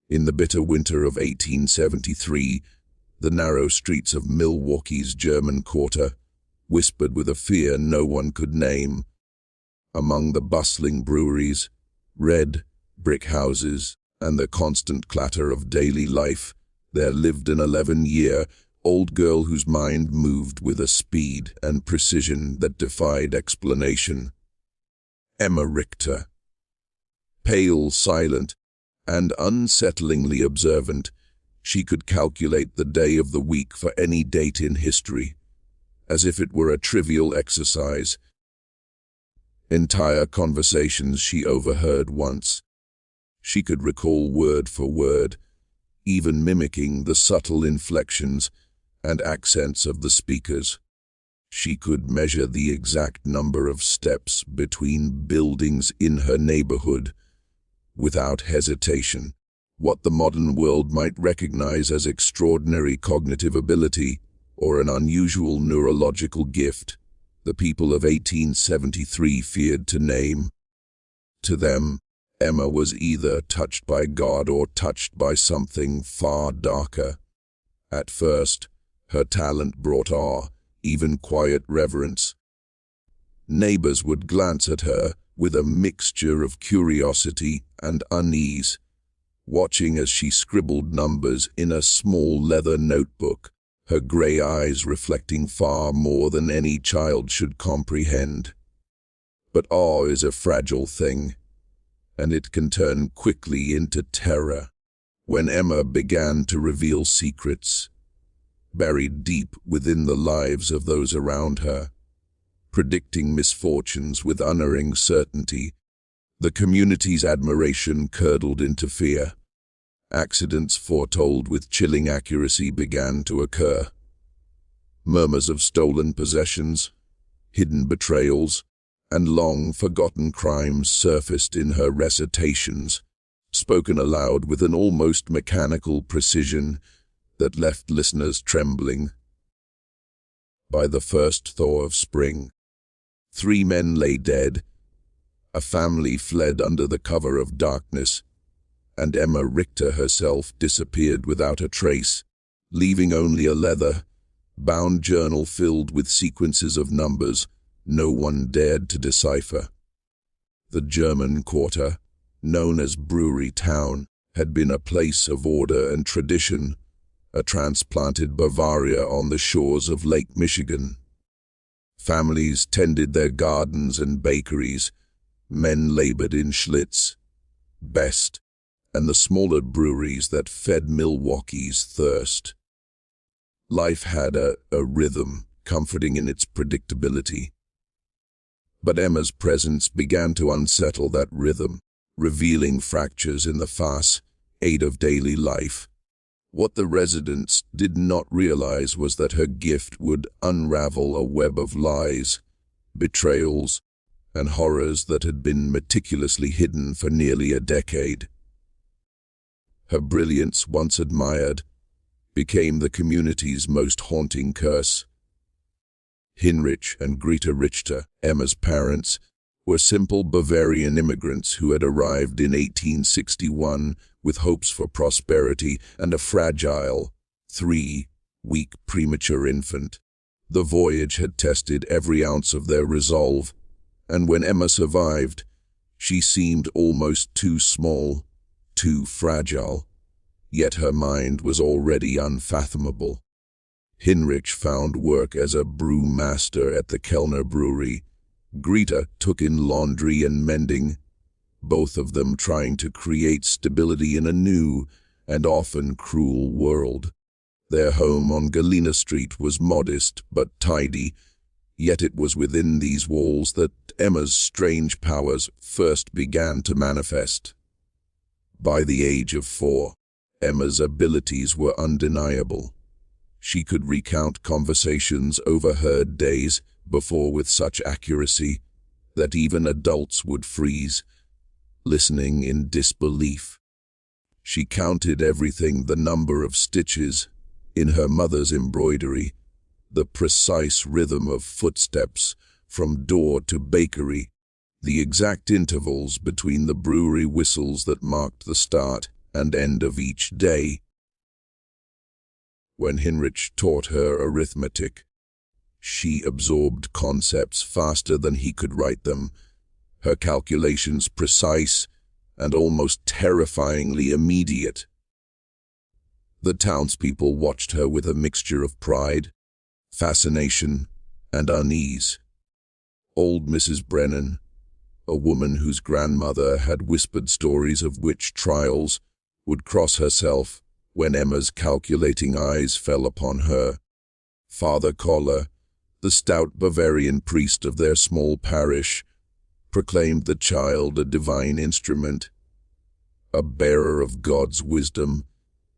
In the bitter winter of 1873, the narrow streets of Milwaukee's German Quarter whispered with a fear no one could name. Among the bustling breweries, red brick houses, and the constant clatter of daily life, there lived an 11-year-old girl whose mind moved with a speed and precision that defied explanation. Emma Richter. Pale, silent, and unsettlingly observant, she could calculate the day of the week for any date in history, as if it were a trivial exercise. Entire conversations she overheard once. She could recall word for word, even mimicking the subtle inflections and accents of the speakers. She could measure the exact number of steps between buildings in her neighborhood without hesitation. What the modern world might recognize as extraordinary cognitive ability or an unusual neurological gift, the people of 1873 feared to name. To them, Emma was either touched by God or touched by something far darker. At first, her talent brought awe, even quiet reverence. Neighbors would glance at her with a mixture of curiosity and unease, watching as she scribbled numbers in a small leather notebook, her gray eyes reflecting far more than any child should comprehend. But awe is a fragile thing, and it can turn quickly into terror. When Emma began to reveal secrets buried deep within the lives of those around her, predicting misfortunes with unerring certainty, the community's admiration curdled into fear. Accidents foretold with chilling accuracy began to occur. Murmurs of stolen possessions, hidden betrayals, and long-forgotten crimes surfaced in her recitations, spoken aloud with an almost mechanical precision that left listeners trembling. By the first thaw of spring, 3 men lay dead, a family fled under the cover of darkness, and Emma Richter herself disappeared without a trace, leaving only a leather-bound journal filled with sequences of numbers no one dared to decipher. The German Quarter, known as Brewery Town, had been a place of order and tradition, a transplanted Bavaria on the shores of Lake Michigan. Families tended their gardens and bakeries, men labored in Schlitz, Best, and the smaller breweries that fed Milwaukee's thirst. Life had a rhythm, comforting in its predictability. But Emma's presence began to unsettle that rhythm, revealing fractures in the facade of daily life. What the residents did not realize was that her gift would unravel a web of lies, betrayals, and horrors that had been meticulously hidden for nearly a decade. Her brilliance, once admired, became the community's most haunting curse. Heinrich and Greta Richter, Emma's parents, were simple Bavarian immigrants who had arrived in 1861 with hopes for prosperity and a fragile, 3-week premature infant. The voyage had tested every ounce of their resolve, and when Emma survived, she seemed almost too small, too fragile, yet her mind was already unfathomable. Heinrich found work as a brewmaster at the Kellner Brewery. Greta took in laundry and mending, both of them trying to create stability in a new and often cruel world. Their home on Galena Street was modest but tidy, yet it was within these walls that Emma's strange powers first began to manifest. By the age of 4, Emma's abilities were undeniable. She could recount conversations overheard days before with such accuracy that even adults would freeze, listening in disbelief. She counted everything: the number of stitches in her mother's embroidery, the precise rhythm of footsteps from door to bakery, the exact intervals between the brewery whistles that marked the start and end of each day. When Heinrich taught her arithmetic, she absorbed concepts faster than he could write them, her calculations precise and almost terrifyingly immediate. The townspeople watched her with a mixture of pride, fascination, and unease. Old Mrs. Brennan, a woman whose grandmother had whispered stories of witch trials, would cross herself when Emma's calculating eyes fell upon her. Father Koller, the stout Bavarian priest of their small parish, proclaimed the child a divine instrument, a bearer of God's wisdom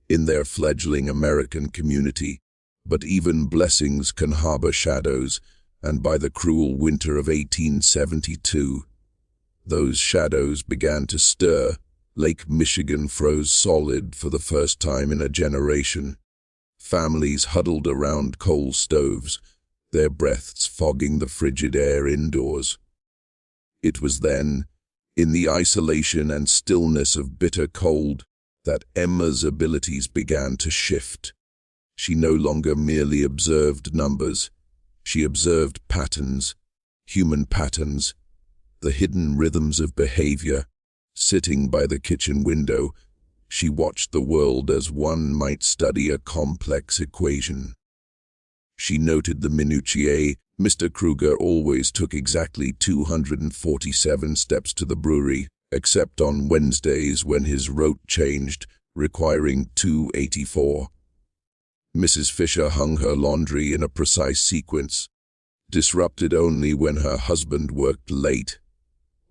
in their fledgling American community. But even blessings can harbor shadows, and by the cruel winter of 1872, those shadows began to stir. Lake Michigan froze solid for the first time in a generation. Families huddled around coal stoves, their breaths fogging the frigid air indoors. It was then, in the isolation and stillness of bitter cold, that Emma's abilities began to shift. She no longer merely observed numbers. She observed patterns, human patterns, the hidden rhythms of behavior. Sitting by the kitchen window, she watched the world as one might study a complex equation. She noted the minutiae. Mr. Kruger always took exactly 247 steps to the brewery, except on Wednesdays when his route changed, requiring 284. Mrs. Fisher hung her laundry in a precise sequence, disrupted only when her husband worked late.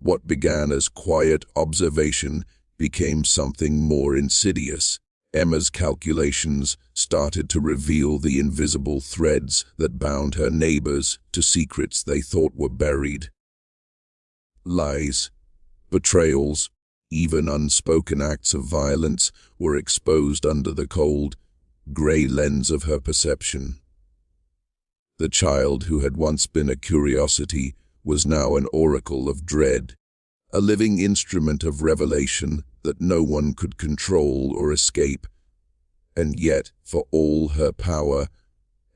What began as quiet observation became something more insidious. Emma's calculations started to reveal the invisible threads that bound her neighbors to secrets they thought were buried. Lies, betrayals, even unspoken acts of violence were exposed under the cold, gray lens of her perception. The child who had once been a curiosity was now an oracle of dread, a living instrument of revelation that no one could control or escape. And yet, for all her power,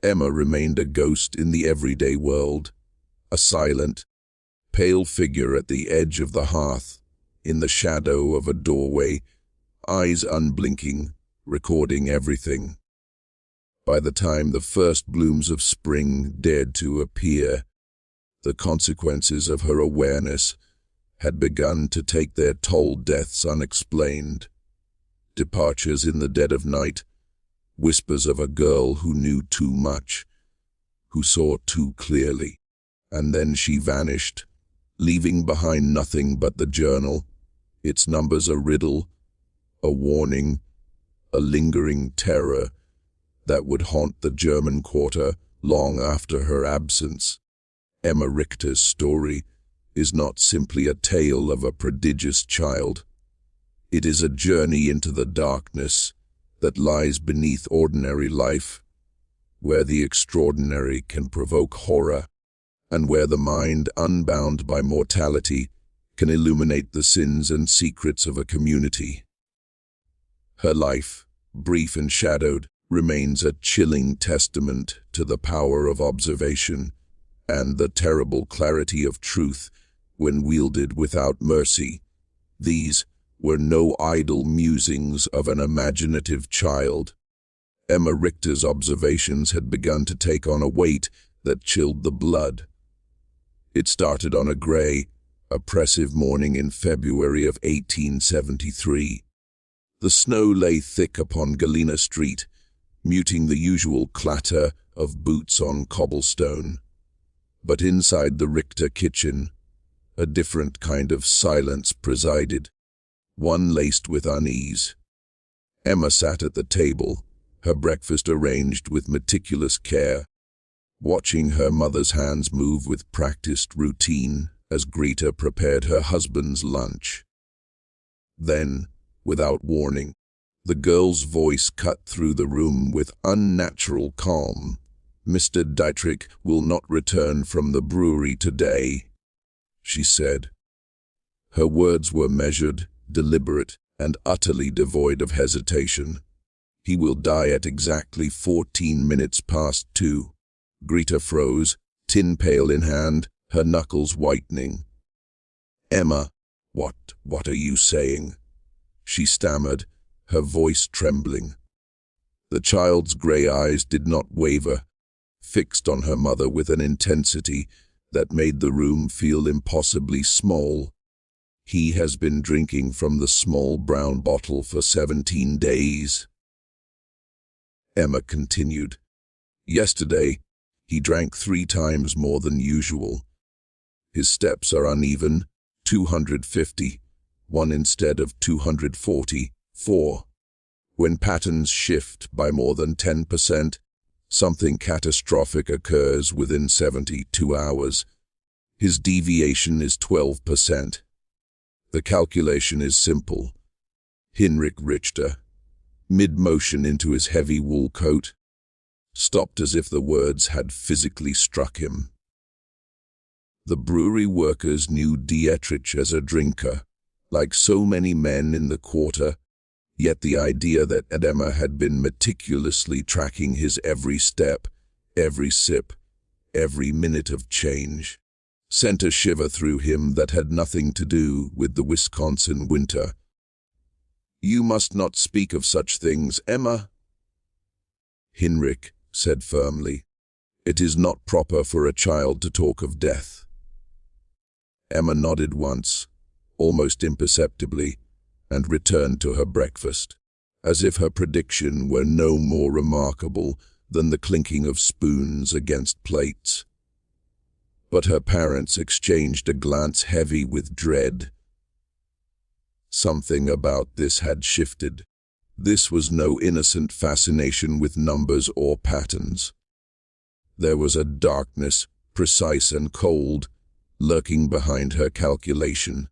Emma remained a ghost in the everyday world, a silent, pale figure at the edge of the hearth, in the shadow of a doorway, eyes unblinking, recording everything. By the time the first blooms of spring dared to appear, the consequences of her awareness had begun to take their toll. Deaths unexplained, departures in the dead of night, whispers of a girl who knew too much, who saw too clearly. And then she vanished, leaving behind nothing but the journal, its numbers a riddle, a warning, a lingering terror that would haunt the German Quarter long after her absence. Emma Richter's story is not simply a tale of a prodigious child. It is a journey into the darkness that lies beneath ordinary life, where the extraordinary can provoke horror, and where the mind, unbound by mortality, can illuminate the sins and secrets of a community. Her life, brief and shadowed, remains a chilling testament to the power of observation and the terrible clarity of truth when wielded without mercy. These were no idle musings of an imaginative child. Emma Richter's observations had begun to take on a weight that chilled the blood. It started on a gray, oppressive morning in February of 1873. The snow lay thick upon Galena Street, muting the usual clatter of boots on cobblestone. But inside the Richter kitchen, a different kind of silence presided, one laced with unease. Emma sat at the table, her breakfast arranged with meticulous care, watching her mother's hands move with practiced routine as Greta prepared her husband's lunch. Then, without warning, the girl's voice cut through the room with unnatural calm. "Mr. Dietrich will not return from the brewery today," she said. Her words were measured, deliberate, and utterly devoid of hesitation. "He will die at exactly 14 minutes past 2. Greta froze, tin pail in hand, her knuckles whitening. "Emma, what are you saying?" she stammered, her voice trembling. The child's grey eyes did not waver, fixed on her mother with an intensity that made the room feel impossibly small. "He has been drinking from the small brown bottle for 17 days. Emma continued. "Yesterday, he drank 3 times more than usual. His steps are uneven, 250, 1 instead of 244. When patterns shift by more than 10%, something catastrophic occurs within 72 hours. His deviation is 12%. The calculation is simple. Hinrich Richter, mid-motion into his heavy wool coat, stopped as if the words had physically struck him. The brewery workers knew Dietrich as a drinker, like so many men in the quarter, yet the idea that Emma had been meticulously tracking his every step, every sip, every minute of change, sent a shiver through him that had nothing to do with the Wisconsin winter. "You must not speak of such things, Emma," Hinrich said firmly. "It is not proper for a child to talk of death." Emma nodded once, almost imperceptibly, and returned to her breakfast, as if her prediction were no more remarkable than the clinking of spoons against plates. But her parents exchanged a glance heavy with dread. Something about this had shifted. This was no innocent fascination with numbers or patterns. There was a darkness, precise and cold, lurking behind her calculation.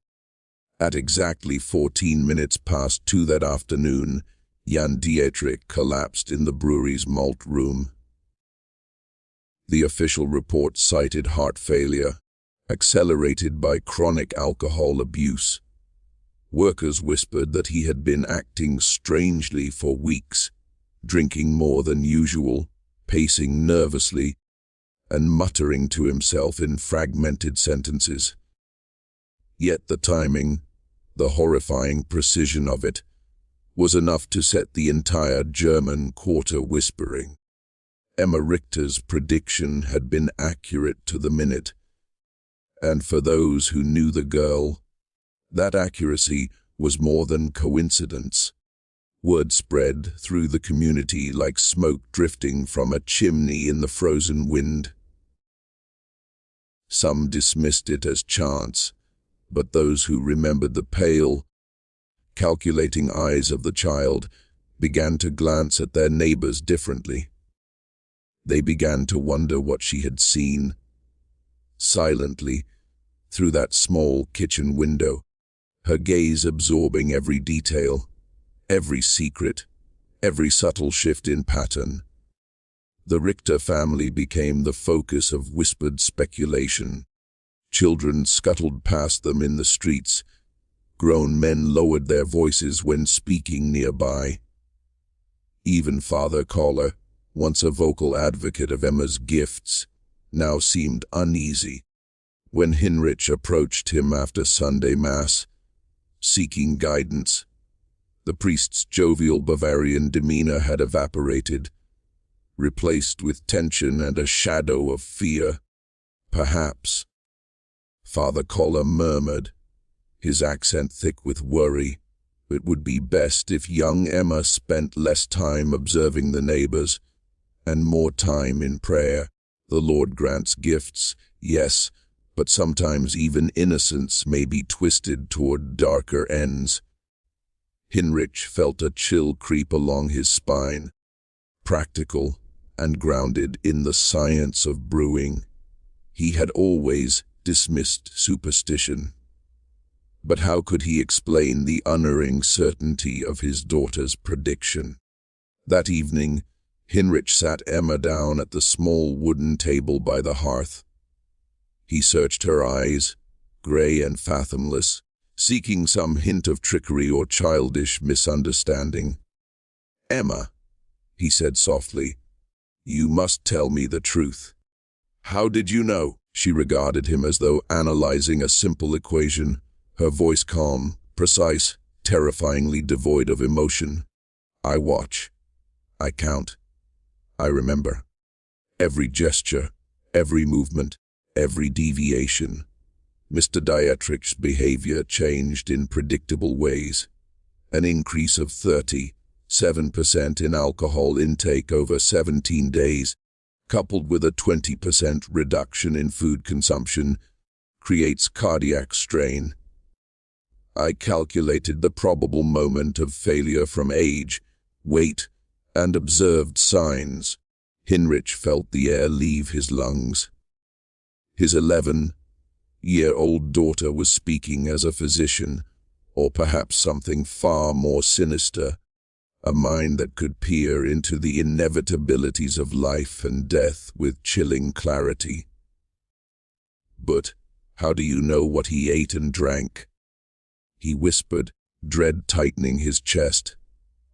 At exactly 14 minutes past 2 that afternoon, Jan Dietrich collapsed in the brewery's malt room. The official report cited heart failure, accelerated by chronic alcohol abuse. Workers whispered that he had been acting strangely for weeks, drinking more than usual, pacing nervously, and muttering to himself in fragmented sentences. Yet the timing, the horrifying precision of it, was enough to set the entire German quarter whispering. Emma Richter's prediction had been accurate to the minute, and for those who knew the girl, that accuracy was more than coincidence. Word spread through the community like smoke drifting from a chimney in the frozen wind. Some dismissed it as chance, but those who remembered the pale, calculating eyes of the child began to glance at their neighbors differently. They began to wonder what she had seen. Silently, through that small kitchen window, her gaze absorbing every detail, every secret, every subtle shift in pattern. The Richter family became the focus of whispered speculation. Children scuttled past them in the streets. Grown men lowered their voices when speaking nearby. Even Father Kohler, once a vocal advocate of Emma's gifts, now seemed uneasy. When Hinrich approached him after Sunday Mass, seeking guidance, the priest's jovial Bavarian demeanor had evaporated, replaced with tension and a shadow of fear. "Perhaps," Father Kohler murmured, his accent thick with worry, "it would be best if young Emma spent less time observing the neighbors and more time in prayer. The Lord grants gifts, yes, but sometimes even innocence may be twisted toward darker ends." Hinrich felt a chill creep along his spine, practical and grounded in the science of brewing. He had always dismissed superstition. But how could he explain the unerring certainty of his daughter's prediction? That evening, Hinrich sat Emma down at the small wooden table by the hearth. He searched her eyes, gray and fathomless, seeking some hint of trickery or childish misunderstanding. "Emma," he said softly, "you must tell me the truth." "How did you know?" She regarded him as though analyzing a simple equation, her voice calm, precise, terrifyingly devoid of emotion. "I watch. I count. I remember. Every gesture, every movement, every deviation." Mr. Dietrich's behavior changed in predictable ways. An increase of 37% in alcohol intake over 17 days, coupled with a 20% reduction in food consumption, creates cardiac strain. "I calculated the probable moment of failure from age, weight, and observed signs." Heinrich felt the air leave his lungs. His 11-year-old daughter was speaking as a physician, or perhaps something far more sinister, a mind that could peer into the inevitabilities of life and death with chilling clarity. "But how do you know what he ate and drank?" he whispered, dread tightening his chest.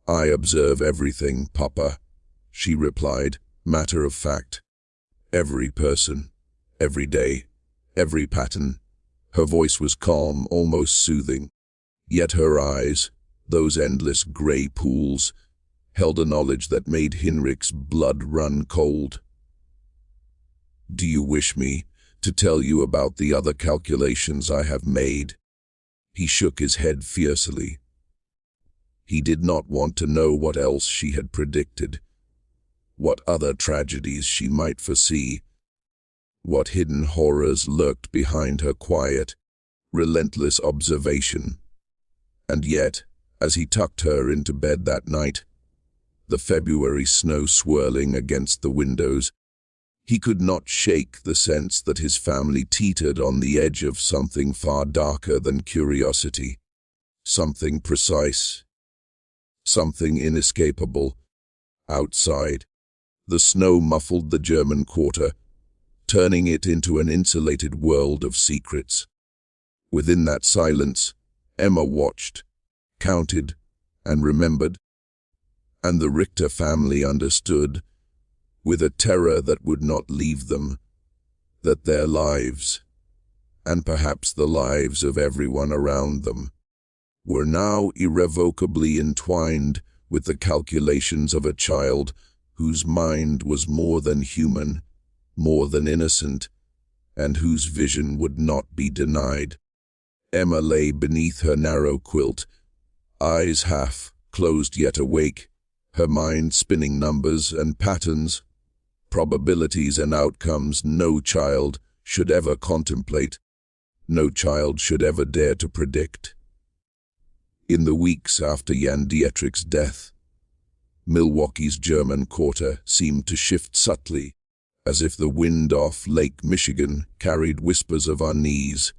"I observe everything, Papa," she replied, matter of fact. "Every person, every day, every pattern." Her voice was calm, almost soothing. Yet her eyes, those endless grey pools, held a knowledge that made Heinrich's blood run cold. "Do you wish me to tell you about the other calculations I have made?" He shook his head fiercely. He did not want to know what else she had predicted, what other tragedies she might foresee, what hidden horrors lurked behind her quiet, relentless observation. And yet, as he tucked her into bed that night, the February snow swirling against the windows, he could not shake the sense that his family teetered on the edge of something far darker than curiosity, something precise, something inescapable. Outside, the snow muffled the German quarter, turning it into an insulated world of secrets. Within that silence, Emma watched, counted, and remembered. And the Richter family understood, with a terror that would not leave them, that their lives, and perhaps the lives of everyone around them, were now irrevocably entwined with the calculations of a child whose mind was more than human, more than innocent, and whose vision would not be denied. Emma lay beneath her narrow quilt, eyes half closed yet awake, her mind spinning numbers and patterns, probabilities and outcomes no child should ever contemplate, no child should ever dare to predict. In the weeks after Jan Dietrich's death, Milwaukee's German quarter seemed to shift subtly, as if the wind off Lake Michigan carried whispers of unease,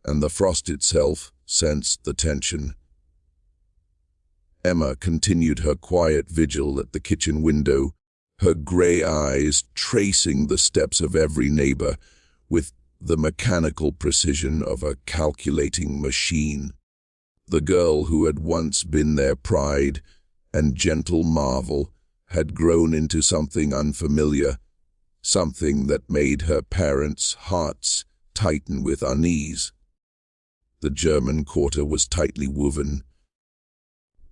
and the frost itself sensed the tension. Emma continued her quiet vigil at the kitchen window, her grey eyes tracing the steps of every neighbor with the mechanical precision of a calculating machine. The girl who had once been their pride and gentle marvel had grown into something unfamiliar, something that made her parents' hearts tighten with unease. The German quarter was tightly woven.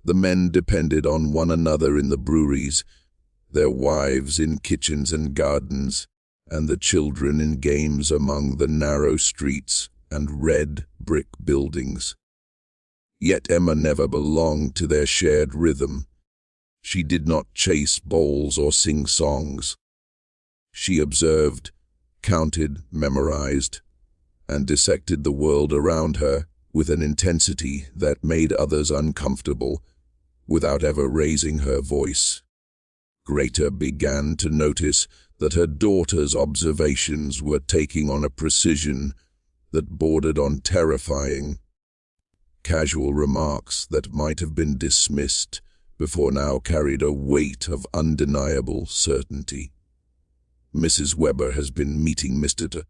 The men depended on one another in the breweries, their wives in kitchens and gardens, and the children in games among the narrow streets and red brick buildings. Yet Emma never belonged to their shared rhythm. She did not chase bowls or sing songs. She observed, counted, memorized, and dissected the world around her with an intensity that made others uncomfortable, without ever raising her voice. Greta began to notice that her daughter's observations were taking on a precision that bordered on terrifying. Casual remarks that might have been dismissed before now carried a weight of undeniable certainty. "Mrs. Weber has been meeting Mr.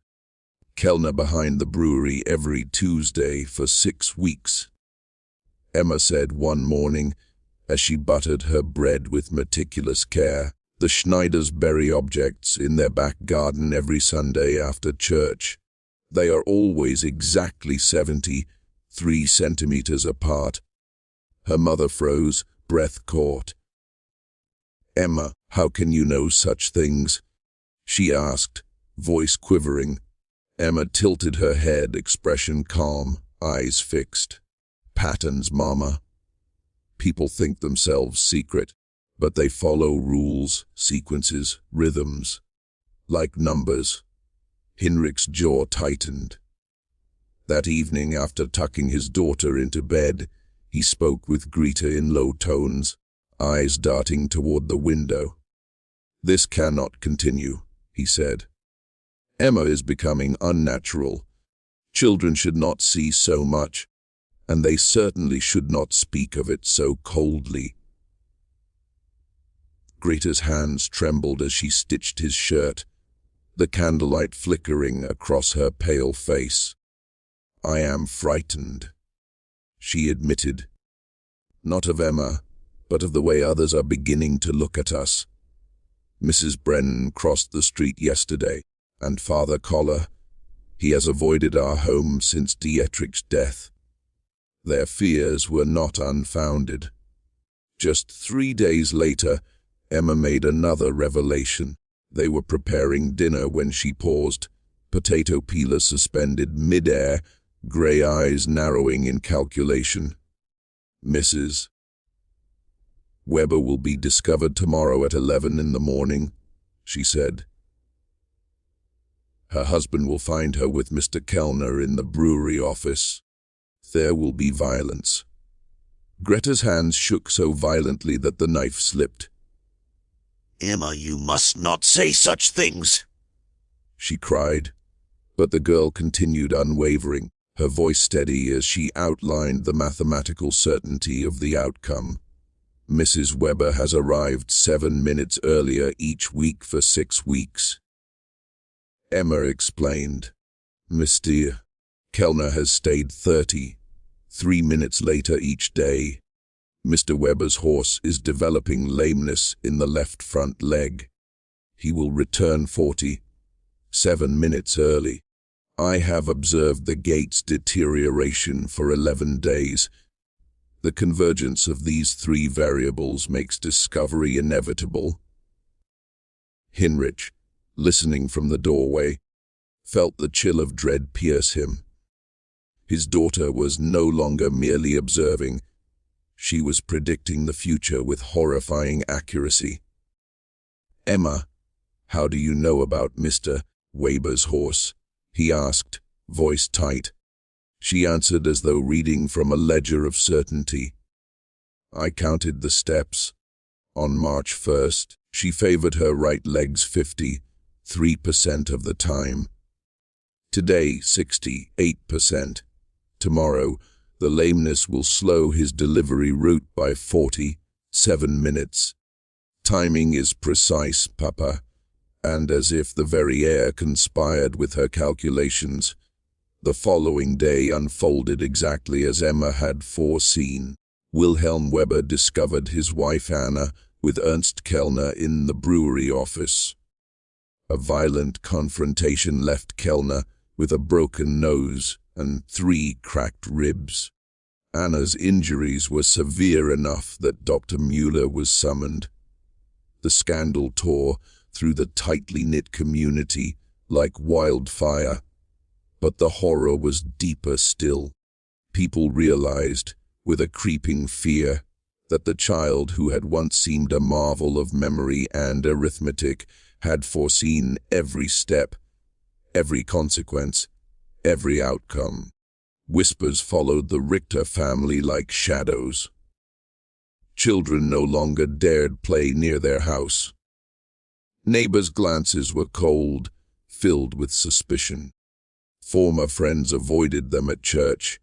Kellner behind the brewery every Tuesday for 6 weeks. Emma said one morning, as she buttered her bread with meticulous care. The Schneiders bury objects in their back garden every Sunday after church. They are always exactly 73 centimeters apart. Her mother froze, breath caught. "Emma, how can you know such things?" she asked, voice quivering. Emma tilted her head, expression calm, eyes fixed. "Patterns, Mama. People think themselves secret, but they follow rules, sequences, rhythms. Like numbers." Hinrich's jaw tightened. That evening, after tucking his daughter into bed, he spoke with Greta in low tones, eyes darting toward the window. "This cannot continue," he said. "Emma is becoming unnatural. Children should not see so much, and they certainly should not speak of it so coldly." Greta's hands trembled as she stitched his shirt, the candlelight flickering across her pale face. "I am frightened," she admitted. "Not of Emma, but of the way others are beginning to look at us. Mrs. Brennan crossed the street yesterday, and Father Koller, he has avoided our home since Dietrich's death. Their fears were not unfounded. Just 3 days later, Emma made another revelation. They were preparing dinner when she paused, potato peeler suspended mid-air, grey eyes narrowing in calculation. "Mrs. Weber will be discovered tomorrow at 11 in the morning," she said. "Her husband will find her with Mr. Kellner in the brewery office. There will be violence." Greta's hands shook so violently that the knife slipped. "Emma, you must not say such things," she cried, but the girl continued unwavering, her voice steady as she outlined the mathematical certainty of the outcome. "Mrs. Weber has arrived 7 minutes earlier each week for 6 weeks. Emma explained. "Mr. Kellner has stayed 33 minutes later each day. Mr. Weber's horse is developing lameness in the left front leg. He will return 47 minutes early. I have observed the gait's deterioration for 11 days. The convergence of these 3 variables makes discovery inevitable." Hinrich, listening from the doorway, felt the chill of dread pierce him. His daughter was no longer merely observing. She was predicting the future with horrifying accuracy. "Emma, how do you know about Mr. Weber's horse?" he asked, voice tight. She answered as though reading from a ledger of certainty. "I counted the steps. On March 1st, she favored her right legs 53% of the time. Today, 68%. Tomorrow, the lameness will slow his delivery route by 47 minutes. Timing is precise, Papa, and as if the very air conspired with her calculations, the following day unfolded exactly as Emma had foreseen. Wilhelm Weber discovered his wife Anna with Ernst Kellner in the brewery office. A violent confrontation left Kellner with a broken nose and 3 cracked ribs. Anna's injuries were severe enough that Dr. Müller was summoned. The scandal tore through the tightly knit community like wildfire, but the horror was deeper still. People realized, with a creeping fear, that the child who had once seemed a marvel of memory and arithmetic had foreseen every step, every consequence, every outcome. Whispers followed the Richter family like shadows. Children no longer dared play near their house. Neighbors' glances were cold, filled with suspicion. Former friends avoided them at church.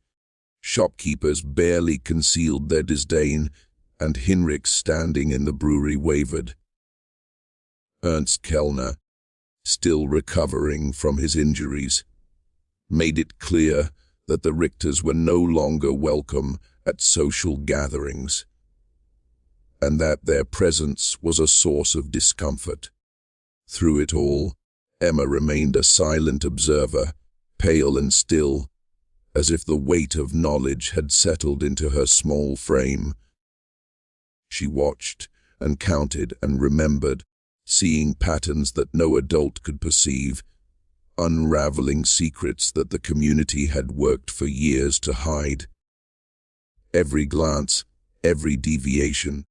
Shopkeepers barely concealed their disdain, and Hinrich standing in the brewery wavered. Ernst Kellner, still recovering from his injuries, made it clear that the Richters were no longer welcome at social gatherings, and that their presence was a source of discomfort. Through it all, Emma remained a silent observer, pale and still, as if the weight of knowledge had settled into her small frame. She watched and counted and remembered, seeing patterns that no adult could perceive, unraveling secrets that the community had worked for years to hide. Every glance, every deviation,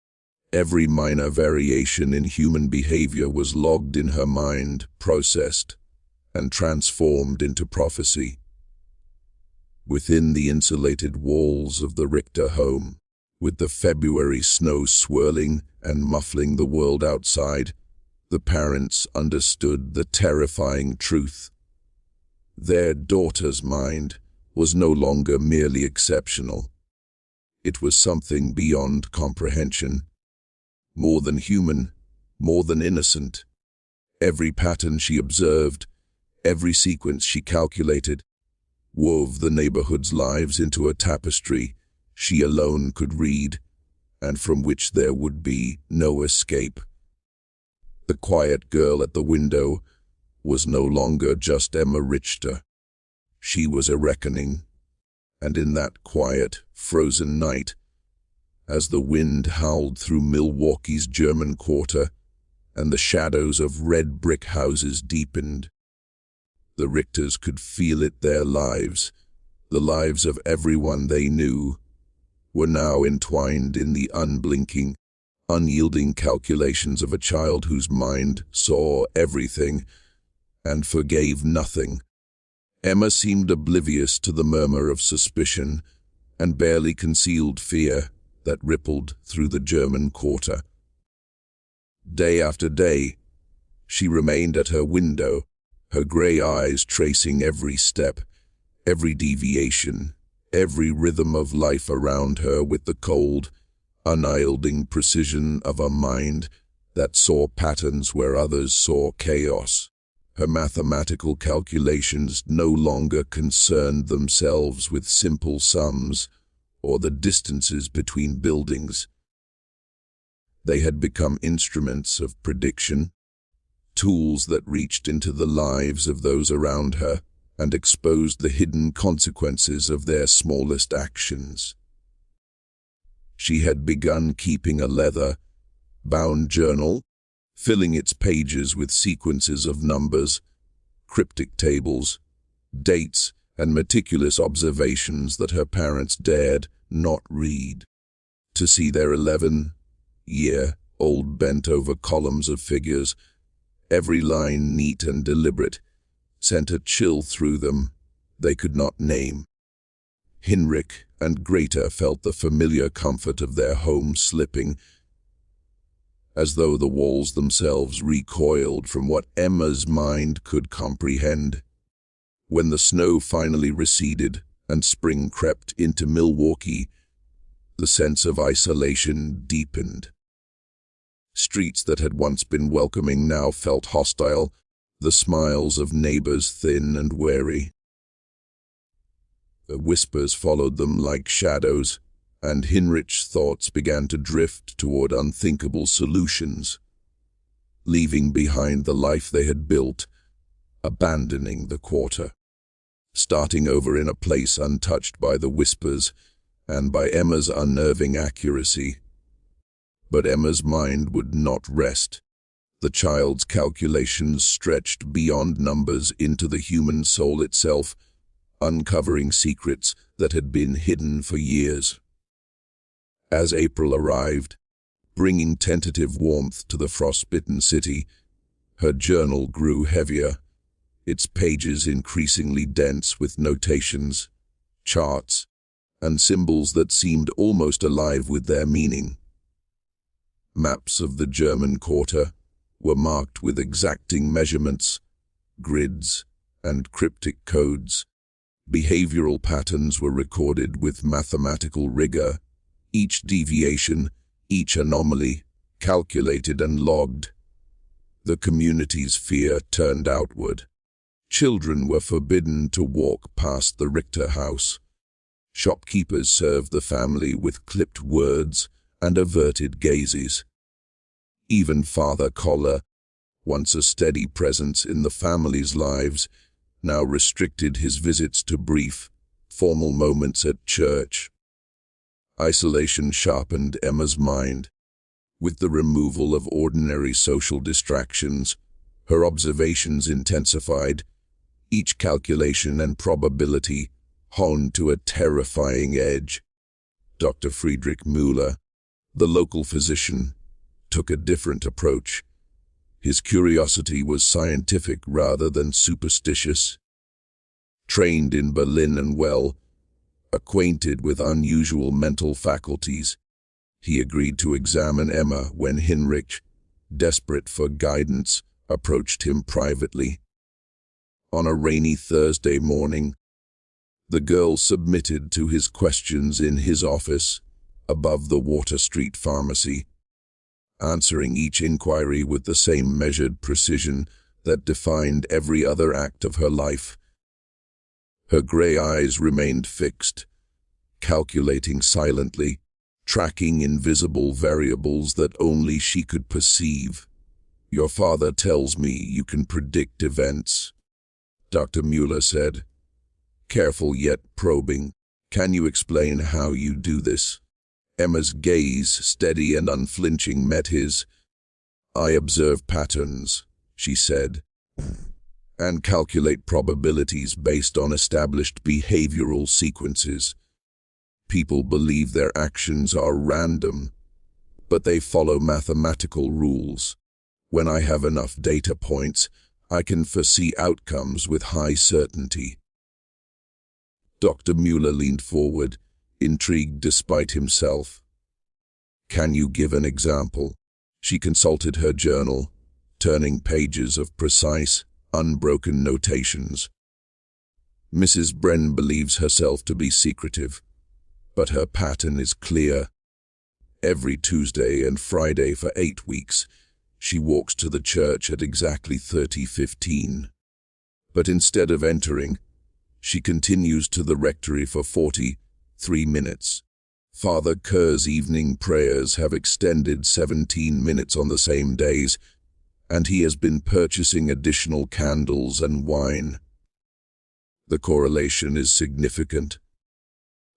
every minor variation in human behavior was logged in her mind, processed, and transformed into prophecy. Within the insulated walls of the Richter home, with the February snow swirling and muffling the world outside, the parents understood the terrifying truth. Their daughter's mind was no longer merely exceptional. It was something beyond comprehension, more than human, more than innocent. Every pattern she observed, every sequence she calculated, wove the neighborhood's lives into a tapestry she alone could read, and from which there would be no escape. The quiet girl at the window was no longer just Emma Richter. She was a reckoning, and in that quiet, frozen night, as the wind howled through Milwaukee's German Quarter and the shadows of red brick houses deepened, the Richters could feel it. Their lives, the lives of everyone they knew, were now entwined in the unblinking, unyielding calculations of a child whose mind saw everything and forgave nothing. Emma seemed oblivious to the murmur of suspicion and barely concealed fear that rippled through the German Quarter. Day after day, she remained at her window, her grey eyes tracing every step, every deviation, every rhythm of life around her with the cold, unyielding precision of a mind that saw patterns where others saw chaos. Her mathematical calculations no longer concerned themselves with simple sums or the distances between buildings. They had become instruments of prediction, tools that reached into the lives of those around her and exposed the hidden consequences of their smallest actions. She had begun keeping a leather-bound journal, filling its pages with sequences of numbers, cryptic tables, dates, and meticulous observations that her parents dared not read. To see their 11-year-old bent over columns of figures, every line neat and deliberate, sent a chill through them they could not name. Hinrich and Greta felt the familiar comfort of their home slipping, as though the walls themselves recoiled from what Emma's mind could comprehend. When the snow finally receded and spring crept into Milwaukee, the sense of isolation deepened. Streets that had once been welcoming now felt hostile, the smiles of neighbors thin and wary. The whispers followed them like shadows, and Hinrich's thoughts began to drift toward unthinkable solutions, leaving behind the life they had built, abandoning the quarter, starting over in a place untouched by the whispers and by Emma's unnerving accuracy. But Emma's mind would not rest. The child's calculations stretched beyond numbers into the human soul itself, uncovering secrets that had been hidden for years. As April arrived, bringing tentative warmth to the frostbitten city, her journal grew heavier, its pages increasingly dense with notations, charts, and symbols that seemed almost alive with their meaning. Maps of the German Quarter were marked with exacting measurements, grids, and cryptic codes. Behavioral patterns were recorded with mathematical rigor, each deviation, each anomaly, calculated and logged. The community's fear turned outward, Children were forbidden to walk past the Richter house. Shopkeepers served the family with clipped words and averted gazes. Even Father Coller, once a steady presence in the family's lives, now restricted his visits to brief, formal moments at church. Isolation sharpened Emma's mind. With the removal of ordinary social distractions, her observations intensified, each calculation and probability honed to a terrifying edge. Dr. Friedrich Müller, the local physician, took a different approach. His curiosity was scientific rather than superstitious. Trained in Berlin and well acquainted with unusual mental faculties, he agreed to examine Emma when Heinrich, desperate for guidance, approached him privately. On a rainy Thursday morning, the girl submitted to his questions in his office, above the Water Street Pharmacy, answering each inquiry with the same measured precision that defined every other act of her life. Her gray eyes remained fixed, calculating silently, tracking invisible variables that only she could perceive. "Your father tells me you can predict events," Dr. Müller said, careful yet probing. "Can you explain how you do this?" Emma's gaze, steady and unflinching, met his. "I observe patterns," she said, "and calculate probabilities based on established behavioral sequences. People believe their actions are random, but they follow mathematical rules. When I have enough data points, I can foresee outcomes with high certainty." Dr. Müller leaned forward, intrigued despite himself. "Can you give an example?" She consulted her journal, turning pages of precise, unbroken notations. "Mrs. Bren believes herself to be secretive, but her pattern is clear. Every Tuesday and Friday for 8 weeks, she walks to the church at exactly 30:15. But instead of entering, she continues to the rectory for 43 minutes. Father Kerr's evening prayers have extended 17 minutes on the same days, and he has been purchasing additional candles and wine. The correlation is significant."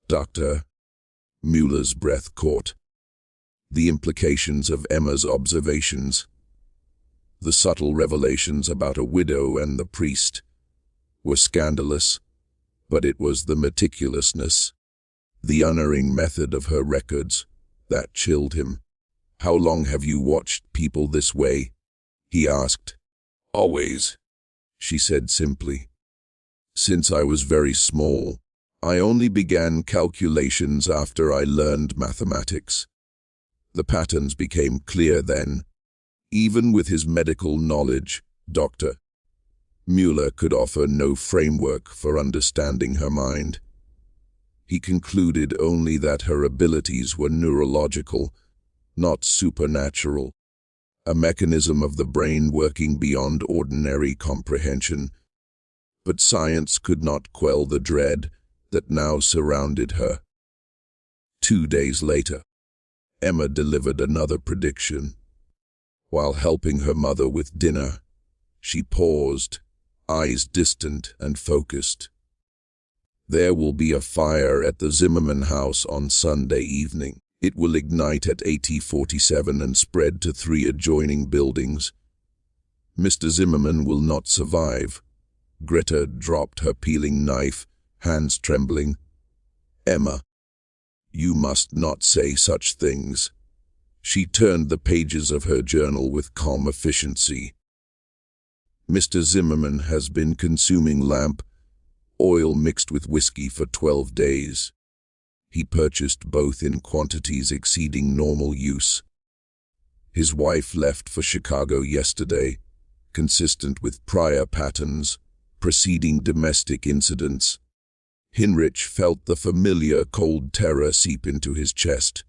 Dr. Müller's breath caught. The implications of Emma's observations, the subtle revelations about a widow and the priest, were scandalous, but it was the meticulousness, the unerring method of her records, that chilled him. "How long have you watched people this way?" he asked. "Always," she said simply. "Since I was very small. I only began calculations after I learned mathematics. The patterns became clear then. Even with his medical knowledge, Dr. Müller could offer no framework for understanding her mind. He concluded only that her abilities were neurological, not supernatural, a mechanism of the brain working beyond ordinary comprehension. But science could not quell the dread that now surrounded her. 2 days later, Emma delivered another prediction. While helping her mother with dinner, she paused, eyes distant and focused. "There will be a fire at the Zimmerman house on Sunday evening. It will ignite at 8047 and spread to 3 adjoining buildings. Mr. Zimmerman will not survive." Greta dropped her peeling knife, hands trembling. "Emma, you must not say such things." She turned the pages of her journal with calm efficiency. "Mr. Zimmerman has been consuming lamp oil mixed with whiskey for 12 days. He purchased both in quantities exceeding normal use. His wife left for Chicago yesterday, consistent with prior patterns, preceding domestic incidents." Heinrich felt the familiar cold terror seep into his chest.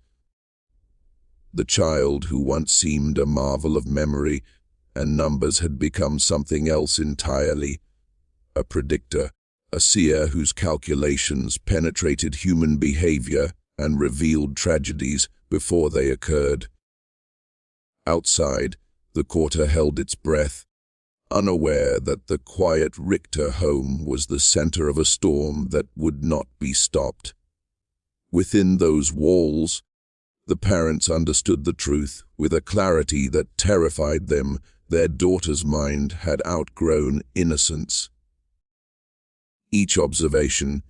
The child who once seemed a marvel of memory and numbers had become something else entirely. a predictor, a seer whose calculations penetrated human behavior and revealed tragedies before they occurred. Outside, the quarter held its breath, unaware that the quiet Richter home was the center of a storm that would not be stopped. Within those walls, the parents understood the truth with a clarity that terrified them. Their daughter's mind had outgrown innocence. Each observation,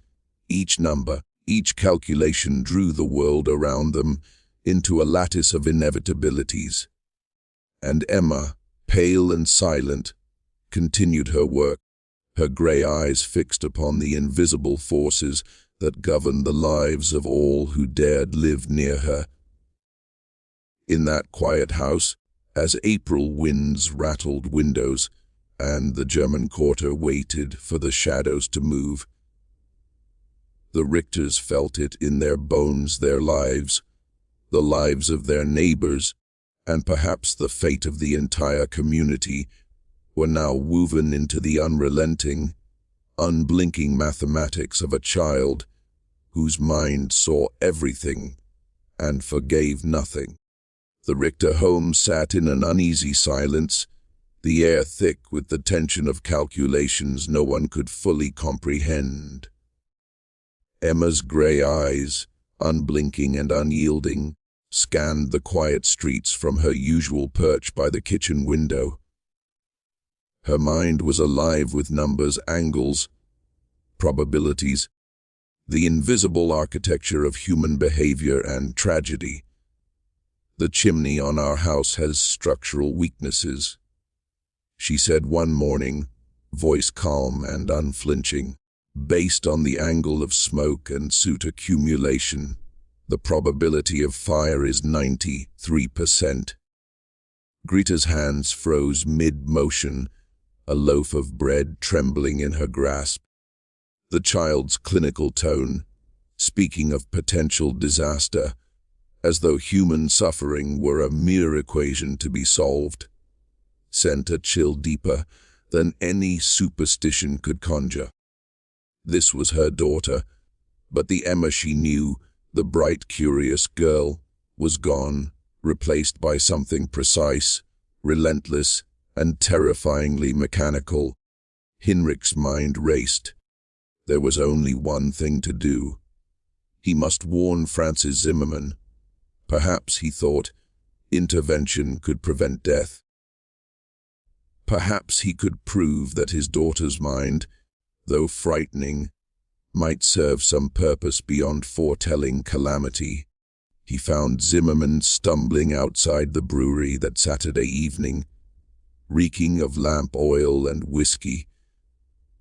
each number, each calculation drew the world around them into a lattice of inevitabilities. And Emma, pale and silent, continued her work, her grey eyes fixed upon the invisible forces that governed the lives of all who dared live near her. In that quiet house, as April winds rattled windows, and the German quarter waited for the shadows to move, the Richters felt it in their bones. Their lives, the lives of their neighbors, and perhaps the fate of the entire community, were now woven into the unrelenting, unblinking mathematics of a child whose mind saw everything and forgave nothing. The Richter home sat in an uneasy silence, the air thick with the tension of calculations no one could fully comprehend. Emma's grey eyes, unblinking and unyielding, scanned the quiet streets from her usual perch by the kitchen window. Her mind was alive with numbers, angles, probabilities, the invisible architecture of human behavior and tragedy. "The chimney on our house has structural weaknesses," she said one morning, voice calm and unflinching. "Based on the angle of smoke and soot accumulation, the probability of fire is 93%. Greta's hands froze mid-motion, a loaf of bread trembling in her grasp. The child's clinical tone, speaking of potential disaster, as though human suffering were a mere equation to be solved, sent a chill deeper than any superstition could conjure. This was her daughter, but the Emma she knew, the bright, curious girl, was gone, replaced by something precise, relentless, and terrifyingly mechanical. Hinrich's mind raced. There was only one thing to do. He must warn Francis Zimmermann. Perhaps, he thought, intervention could prevent death. Perhaps he could prove that his daughter's mind, though frightening, might serve some purpose beyond foretelling calamity. He found Zimmermann stumbling outside the brewery that Saturday evening, reeking of lamp oil and whiskey,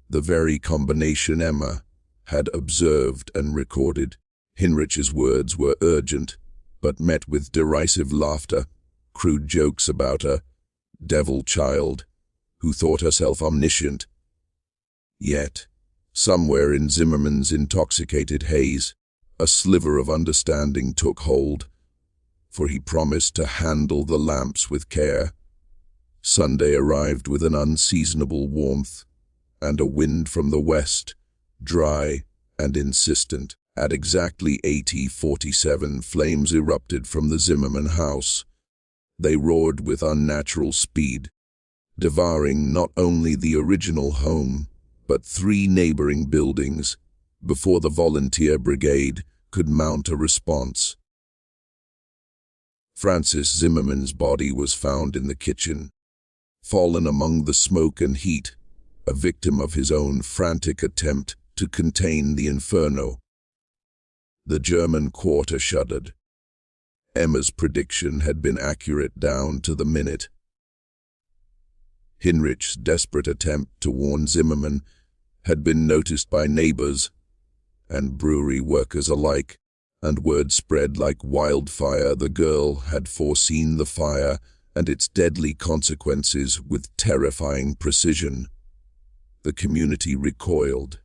the very combination Emma had observed and recorded. Hinrich's words were urgent, but met with derisive laughter, crude jokes about a devil child who thought herself omniscient. Yet, somewhere in Zimmermann's intoxicated haze, a sliver of understanding took hold, for he promised to handle the lamps with care. Sunday arrived with an unseasonable warmth, and a wind from the west, dry and insistent. At exactly 80:47, flames erupted from the Zimmermann house. They roared with unnatural speed, devouring not only the original home, but 3 neighboring buildings, before the volunteer brigade could mount a response. Francis Zimmermann's body was found in the kitchen, fallen among the smoke and heat, a victim of his own frantic attempt to contain the inferno. The German quarter shuddered. Emma's prediction had been accurate down to the minute. Hinrich's desperate attempt to warn Zimmermann had been noticed by neighbors and brewery workers alike, and word spread like wildfire. The girl had foreseen the fire and its deadly consequences with terrifying precision. The community recoiled.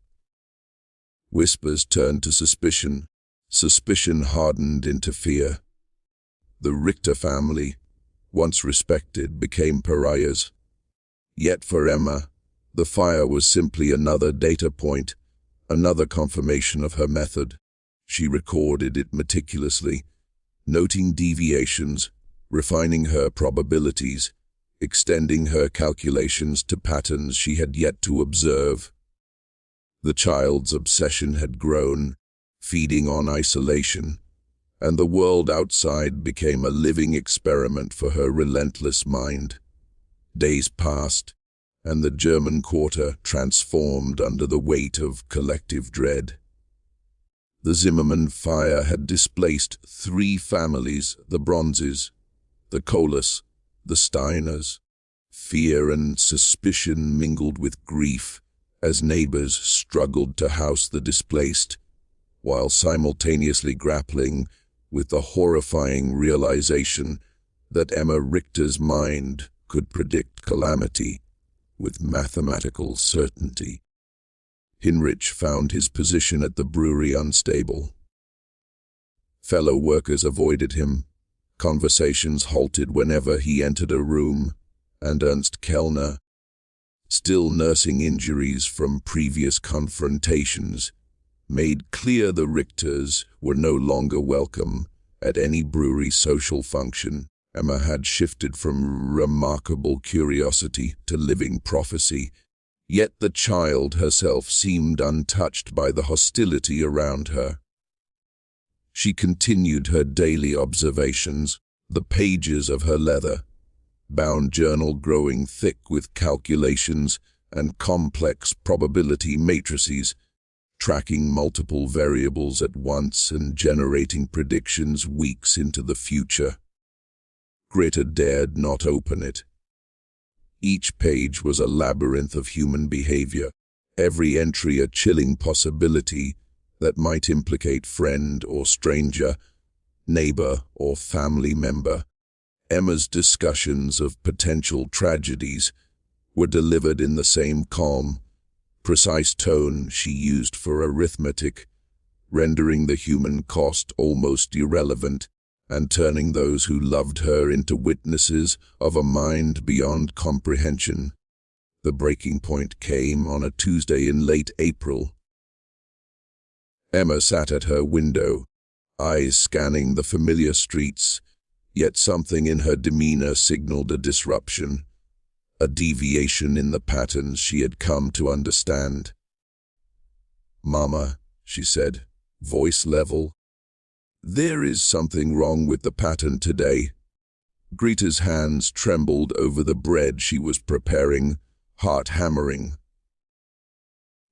Whispers turned to suspicion. Suspicion hardened into fear. The Richter family, once respected, became pariahs. Yet for Emma, The fire was simply another data point, another confirmation of her method. She recorded it meticulously, noting deviations, refining her probabilities, extending her calculations to patterns she had yet to observe. The child's obsession had grown, feeding on isolation, and the world outside became a living experiment for her relentless mind. Days passed, and the German quarter transformed under the weight of collective dread. The Zimmermann fire had displaced 3 families, the Bronzes, the Kohlers, the Steiners. Fear and suspicion mingled with grief as neighbors struggled to house the displaced, while simultaneously grappling with the horrifying realization that Emma Richter's mind could predict calamity with mathematical certainty. Heinrich found his position at the brewery unstable. Fellow workers avoided him. Conversations halted whenever he entered a room, and Ernst Kellner, still nursing injuries from previous confrontations, made clear the Richters were no longer welcome at any brewery social function. Emma had shifted from remarkable curiosity to living prophecy, yet the child herself seemed untouched by the hostility around her. She continued her daily observations, the pages of her leather-bound journal growing thick with calculations and complex probability matrices, tracking multiple variables at once and generating predictions weeks into the future. Greta dared not open it. Each page was a labyrinth of human behavior, every entry a chilling possibility that might implicate friend or stranger, neighbor or family member. Emma's discussions of potential tragedies were delivered in the same calm, precise tone she used for arithmetic, rendering the human cost almost irrelevant and turning those who loved her into witnesses of a mind beyond comprehension. The breaking point came on a Tuesday in late April. Emma sat at her window, eyes scanning the familiar streets, yet something in her demeanor signaled a disruption, a deviation in the patterns she had come to understand. "Mama," she said, voice level, "there is something wrong with the pattern today." Greta's hands trembled over the bread she was preparing, heart hammering.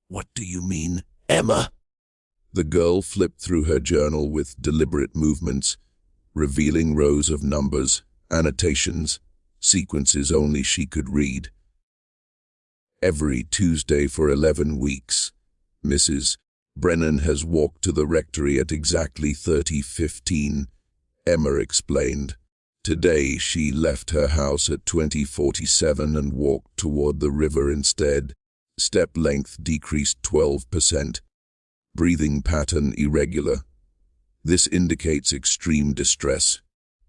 What do you mean, Emma? The girl flipped through her journal with deliberate movements, revealing rows of numbers, annotations, sequences only she could read. "Every Tuesday for 11 weeks, Mrs. Brennan has walked to the rectory at exactly 30:15, Emma explained. Today she left her house at 20:47 and walked toward the river instead. Step length decreased 12%. Breathing pattern irregular. This indicates extreme distress.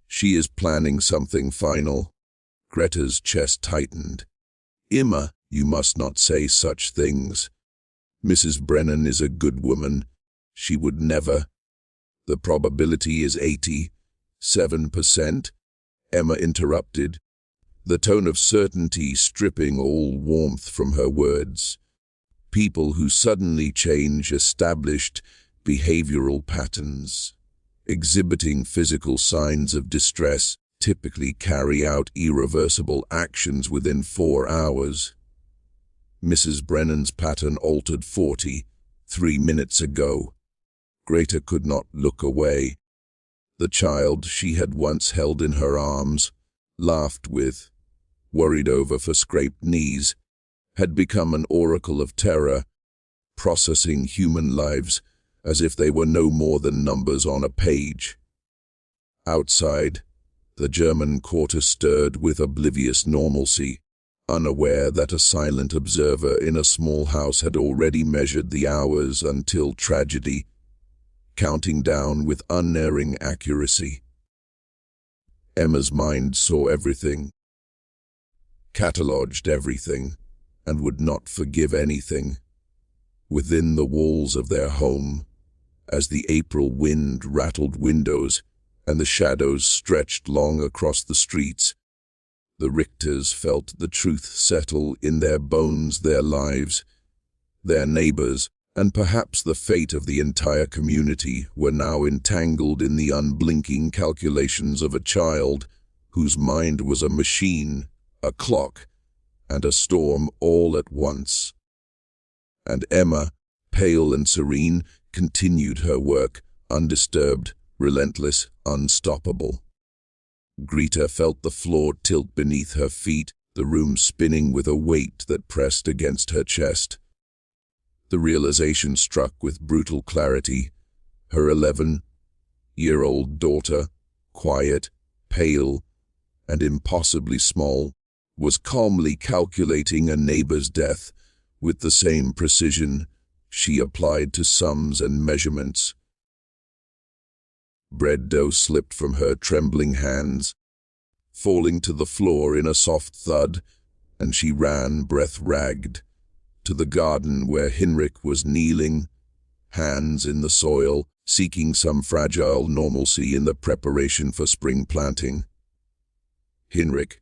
She is planning something final." Greta's chest tightened. "Emma, you must not say such things. Mrs. Brennan is a good woman. She would never." "The probability is 87%, Emma interrupted, the tone of certainty stripping all warmth from her words. People who suddenly change established behavioral patterns, exhibiting physical signs of distress, typically carry out irreversible actions within 4 hours. Mrs. Brennan's pattern altered 43 minutes ago. Greta could not look away. The child she had once held in her arms, laughed with, worried over for scraped knees, had become an oracle of terror, processing human lives as if they were no more than numbers on a page. Outside, the German quarter stirred with oblivious normalcy, unaware that a silent observer in a small house had already measured the hours until tragedy, counting down with unerring accuracy. Emma's mind saw everything, catalogued everything, and would not forgive anything. Within the walls of their home, as the April wind rattled windows and the shadows stretched long across the streets, the Richters felt the truth settle in their bones, their lives, their neighbors, and perhaps the fate of the entire community were now entangled in the unblinking calculations of a child whose mind was a machine, a clock, and a storm all at once. And Emma, pale and serene, continued her work, undisturbed, relentless, unstoppable. Greta felt the floor tilt beneath her feet, the room spinning with a weight that pressed against her chest. The realization struck with brutal clarity. Her 11-year-old daughter, quiet, pale, and impossibly small, was calmly calculating a neighbor's death with the same precision she applied to sums and measurements. Bread dough slipped from her trembling hands, falling to the floor in a soft thud, and she ran, breath-ragged, to the garden where Hinrich was kneeling, hands in the soil, seeking some fragile normalcy in the preparation for spring planting. "Hinrich,"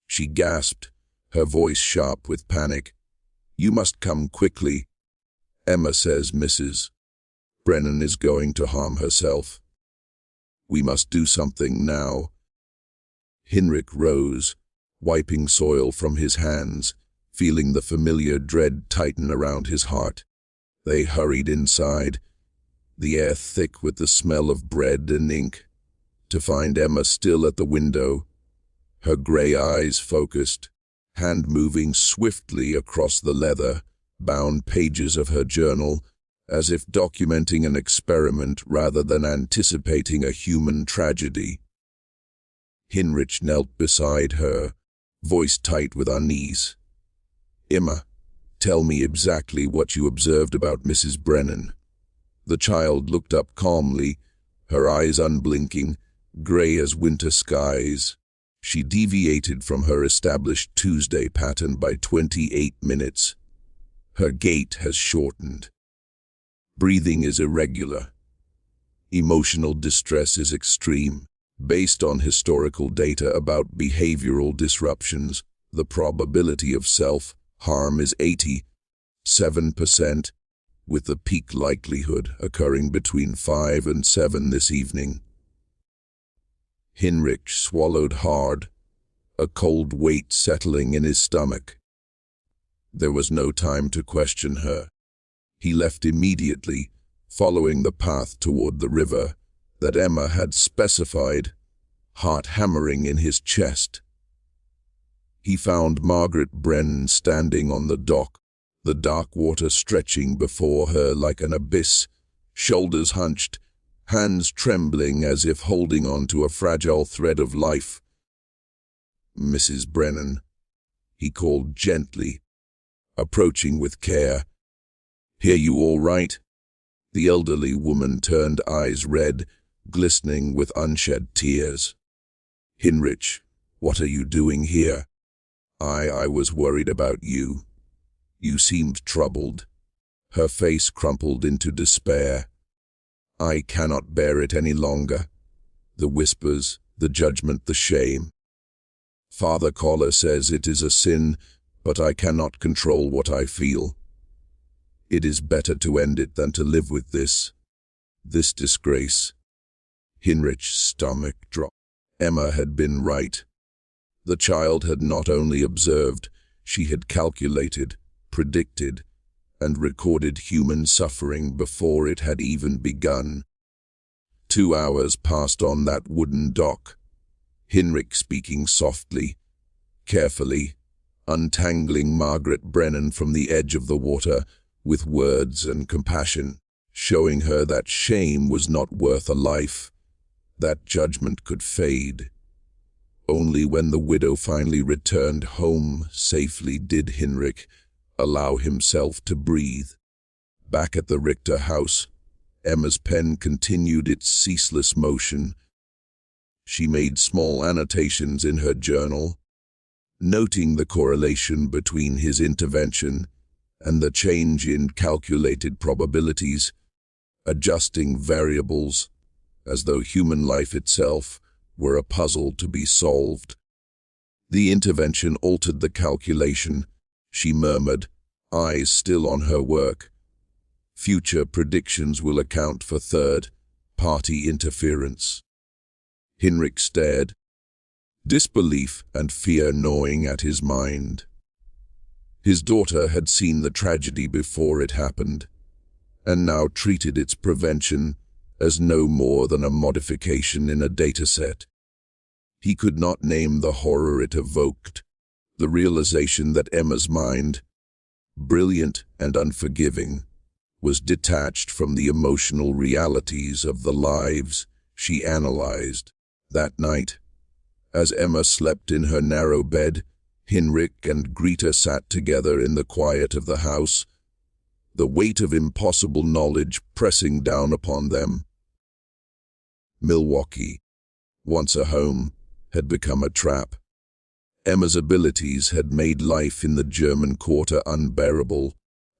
she gasped, her voice sharp with panic. "You must come quickly. Emma says Mrs. Brennan is going to harm herself. We must do something now." Hinrich rose, wiping soil from his hands, feeling the familiar dread tighten around his heart. They hurried inside, the air thick with the smell of bread and ink, to find Emma still at the window, her gray eyes focused, hand moving swiftly across the leather-bound pages of her journal, as if documenting an experiment rather than anticipating a human tragedy. Hinrich knelt beside her, voice tight with unease. "Emma, tell me exactly what you observed about Mrs. Brennan." The child looked up calmly, her eyes unblinking, gray as winter skies. She deviated from her established Tuesday pattern by 28 minutes. Her gait has shortened. Breathing is irregular. Emotional distress is extreme. Based on historical data about behavioral disruptions, the probability of self-harm is 87%, with the peak likelihood occurring between 5 and 7 this evening. Hinrich swallowed hard, a cold weight settling in his stomach. There was no time to question her. He left immediately, following the path toward the river that Emma had specified, heart hammering in his chest. He found Margaret Brennan standing on the dock, the dark water stretching before her like an abyss, shoulders hunched, hands trembling as if holding on to a fragile thread of life. "Mrs. Brennan," he called gently, approaching with care. "Hear you all right?" The elderly woman turned, eyes red, glistening with unshed tears. "Hinrich, what are you doing here? I was worried about you. You seemed troubled." Her face crumpled into despair. "I cannot bear it any longer. The whispers, the judgment, the shame. Father Collar says it is a sin, but I cannot control what I feel. It is better to end it than to live with this disgrace." Hinrich's stomach dropped. Emma had been right. The child had not only observed, she had calculated, predicted, and recorded human suffering before it had even begun. 2 hours passed on that wooden dock, Hinrich speaking softly, carefully, untangling Margaret Brennan from the edge of the water with words and compassion, showing her that shame was not worth a life, that judgment could fade. Only when the widow finally returned home safely did Hinrich allow himself to breathe. Back at the Richter house, Emma's pen continued its ceaseless motion. She made small annotations in her journal, noting the correlation between his intervention and the change in calculated probabilities, adjusting variables as though human life itself were a puzzle to be solved. The intervention altered the calculation, she murmured, eyes still on her work. Future predictions will account for third-party interference. Hinrich stared, disbelief and fear gnawing at his mind. His daughter had seen the tragedy before it happened, and now treated its prevention as no more than a modification in a dataset. He could not name the horror it evoked, the realization that Emma's mind, brilliant and unforgiving, was detached from the emotional realities of the lives she analyzed. That night, as Emma slept in her narrow bed, Hinrich and Greta sat together in the quiet of the house, the weight of impossible knowledge pressing down upon them. Milwaukee, once a home, had become a trap. Emma's abilities had made life in the German quarter unbearable,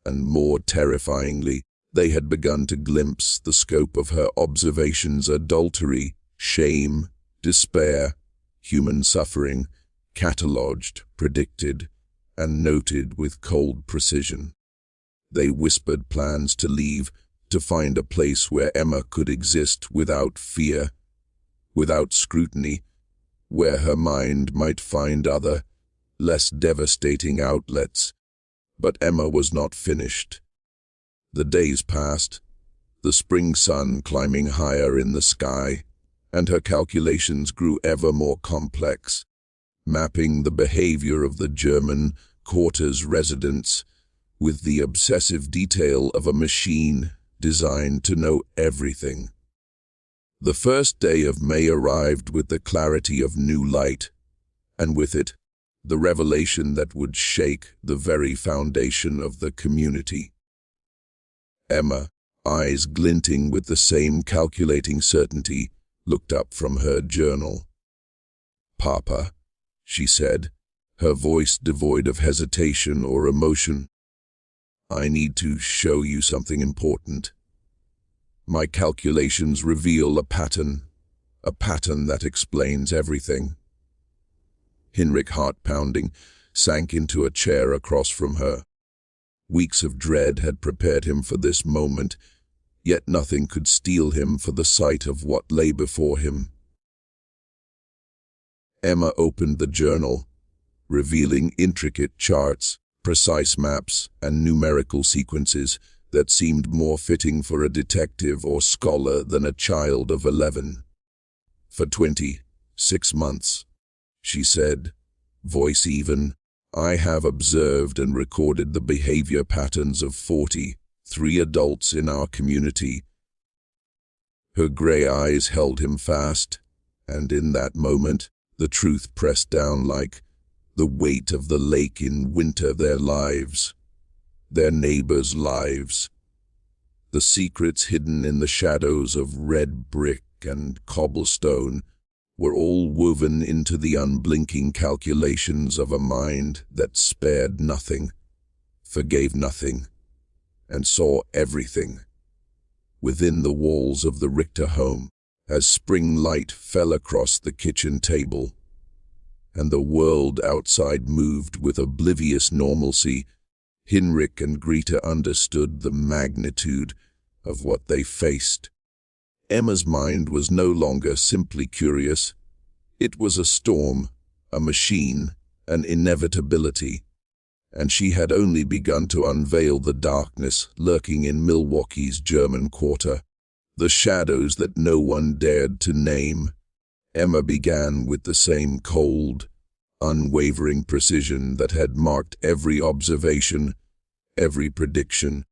and more terrifyingly, they had begun to glimpse the scope of her observations: adultery, shame, despair, human suffering, catalogued, predicted, and noted with cold precision. They whispered plans to leave, to find a place where Emma could exist without fear, without scrutiny, where her mind might find other, less devastating outlets. But Emma was not finished. The days passed, the spring sun climbing higher in the sky, and her calculations grew ever more complex, mapping the behavior of the German quarter's residents with the obsessive detail of a machine designed to know everything. The first day of May arrived with the clarity of new light, and with it, the revelation that would shake the very foundation of the community. Emma, eyes glinting with the same calculating certainty, looked up from her journal. "Papa," she said, her voice devoid of hesitation or emotion, "I need to show you something important. My calculations reveal a pattern that explains everything." Hinrich, heart pounding, sank into a chair across from her. Weeks of dread had prepared him for this moment, yet nothing could steel him for the sight of what lay before him. Emma opened the journal, revealing intricate charts, precise maps, and numerical sequences that seemed more fitting for a detective or scholar than a child of 11. "For 26 months, she said, voice even, I have observed and recorded the behavior patterns of 43 adults in our community." Her gray eyes held him fast, and in that moment, the truth pressed down like the weight of the lake in winter. Their lives, their neighbors' lives, the secrets hidden in the shadows of red brick and cobblestone, were all woven into the unblinking calculations of a mind that spared nothing, forgave nothing, and saw everything. Within the walls of the Richter home, as spring light fell across the kitchen table, and the world outside moved with oblivious normalcy, Hinrich and Greta understood the magnitude of what they faced. Emma's mind was no longer simply curious. It was a storm, a machine, an inevitability, and she had only begun to unveil the darkness lurking in Milwaukee's German quarter, the shadows that no one dared to name. Emma began with the same cold, unwavering precision that had marked every observation, every prediction,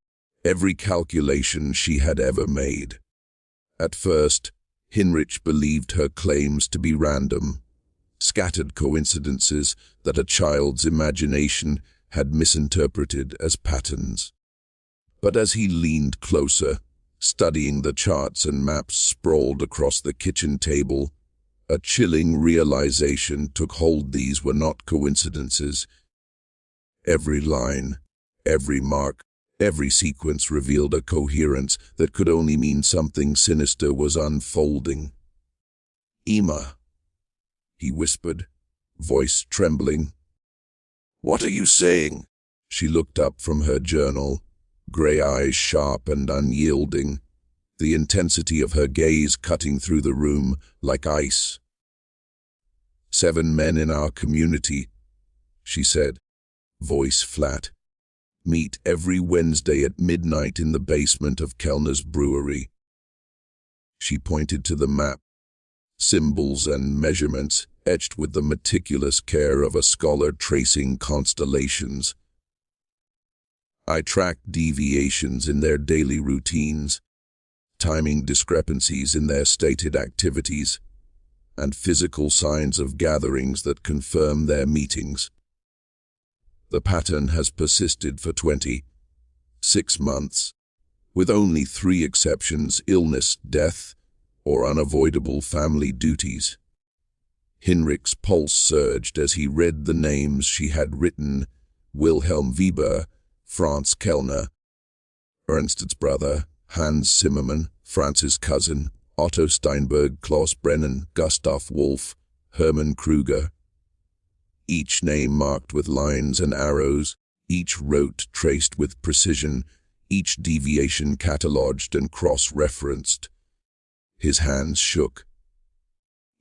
every calculation she had ever made. At first, Hinrich believed her claims to be random, scattered coincidences that a child's imagination had misinterpreted as patterns. But as he leaned closer, studying the charts and maps sprawled across the kitchen table, A chilling realization took hold. These were not coincidences. Every line, every mark, every sequence revealed a coherence that could only mean something sinister was unfolding. "Emma," he whispered, voice trembling. "What are you saying?" She looked up from her journal, gray eyes sharp and unyielding, the intensity of her gaze cutting through the room like ice. "7 men in our community," she said, voice flat, "meet every Wednesday at midnight in the basement of Kellner's brewery." She pointed to the map, symbols and measurements etched with the meticulous care of a scholar tracing constellations. "I tracked deviations in their daily routines, timing discrepancies in their stated activities, and physical signs of gatherings that confirm their meetings. The pattern has persisted for 26 months, with only 3 exceptions: illness, death, or unavoidable family duties." Hinrich's pulse surged as he read the names she had written: Wilhelm Weber, Franz Kellner, Ernst's brother, Hans Zimmermann, Franz's cousin, Otto Steinberg, Klaus Brennan, Gustav Wolf, Hermann Kruger. Each name marked with lines and arrows, each rote traced with precision, each deviation catalogued and cross-referenced. His hands shook.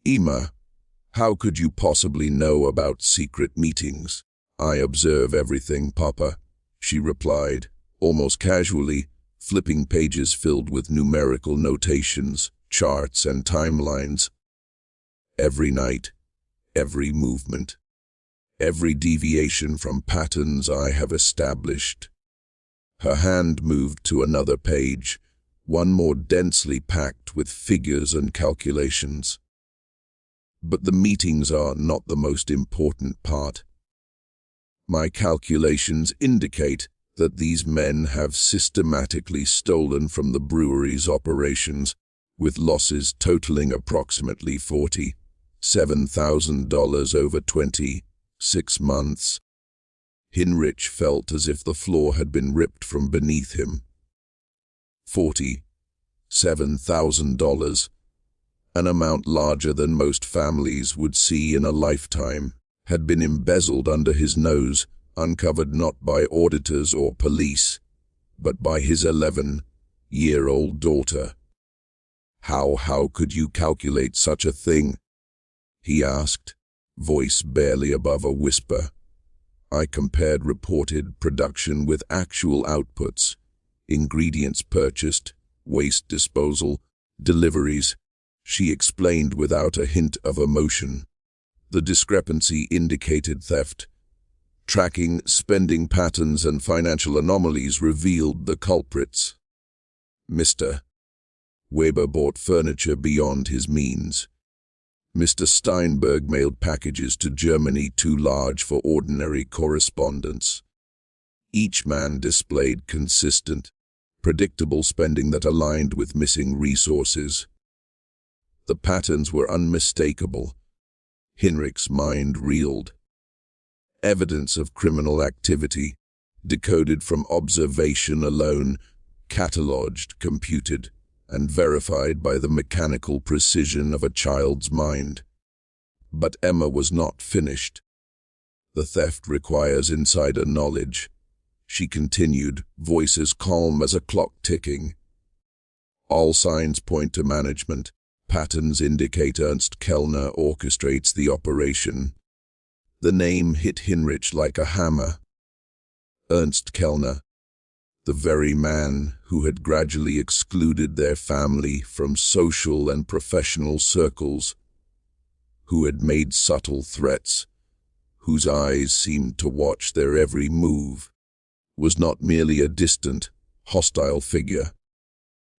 "Emma, how could you possibly know about secret meetings?" "I observe everything, Papa," she replied, almost casually, flipping pages filled with numerical notations, charts, and timelines. "Every night, every movement, every deviation from patterns I have established." Her hand moved to another page, one more densely packed with figures and calculations. "But the meetings are not the most important part. My calculations indicate that these men have systematically stolen from the brewery's operations, with losses totaling approximately $47,000 over 26 months. Hinrich felt as if the floor had been ripped from beneath him. $47,000, an amount larger than most families would see in a lifetime, had been embezzled under his nose, uncovered not by auditors or police, but by his 11-year-old daughter. How could you calculate such a thing?" he asked, voice barely above a whisper. "I compared reported production with actual outputs, ingredients purchased, waste disposal, deliveries," she explained without a hint of emotion. The discrepancy indicated theft. Tracking spending patterns and financial anomalies revealed the culprits. Mr. Weber bought furniture beyond his means. Mr. Steinberg mailed packages to Germany too large for ordinary correspondence. Each man displayed consistent, predictable spending that aligned with missing resources. The patterns were unmistakable. Hinrich's mind reeled. Evidence of criminal activity, decoded from observation alone, catalogued, computed, and verified by the mechanical precision of a child's mind. But Emma was not finished. "The theft requires insider knowledge," she continued, voice as calm as a clock ticking. "All signs point to management. Patterns indicate Ernst Kellner orchestrates the operation." The name hit Hinrich like a hammer. Ernst Kellner, the very man who had gradually excluded their family from social and professional circles, who had made subtle threats, whose eyes seemed to watch their every move, was not merely a distant, hostile figure.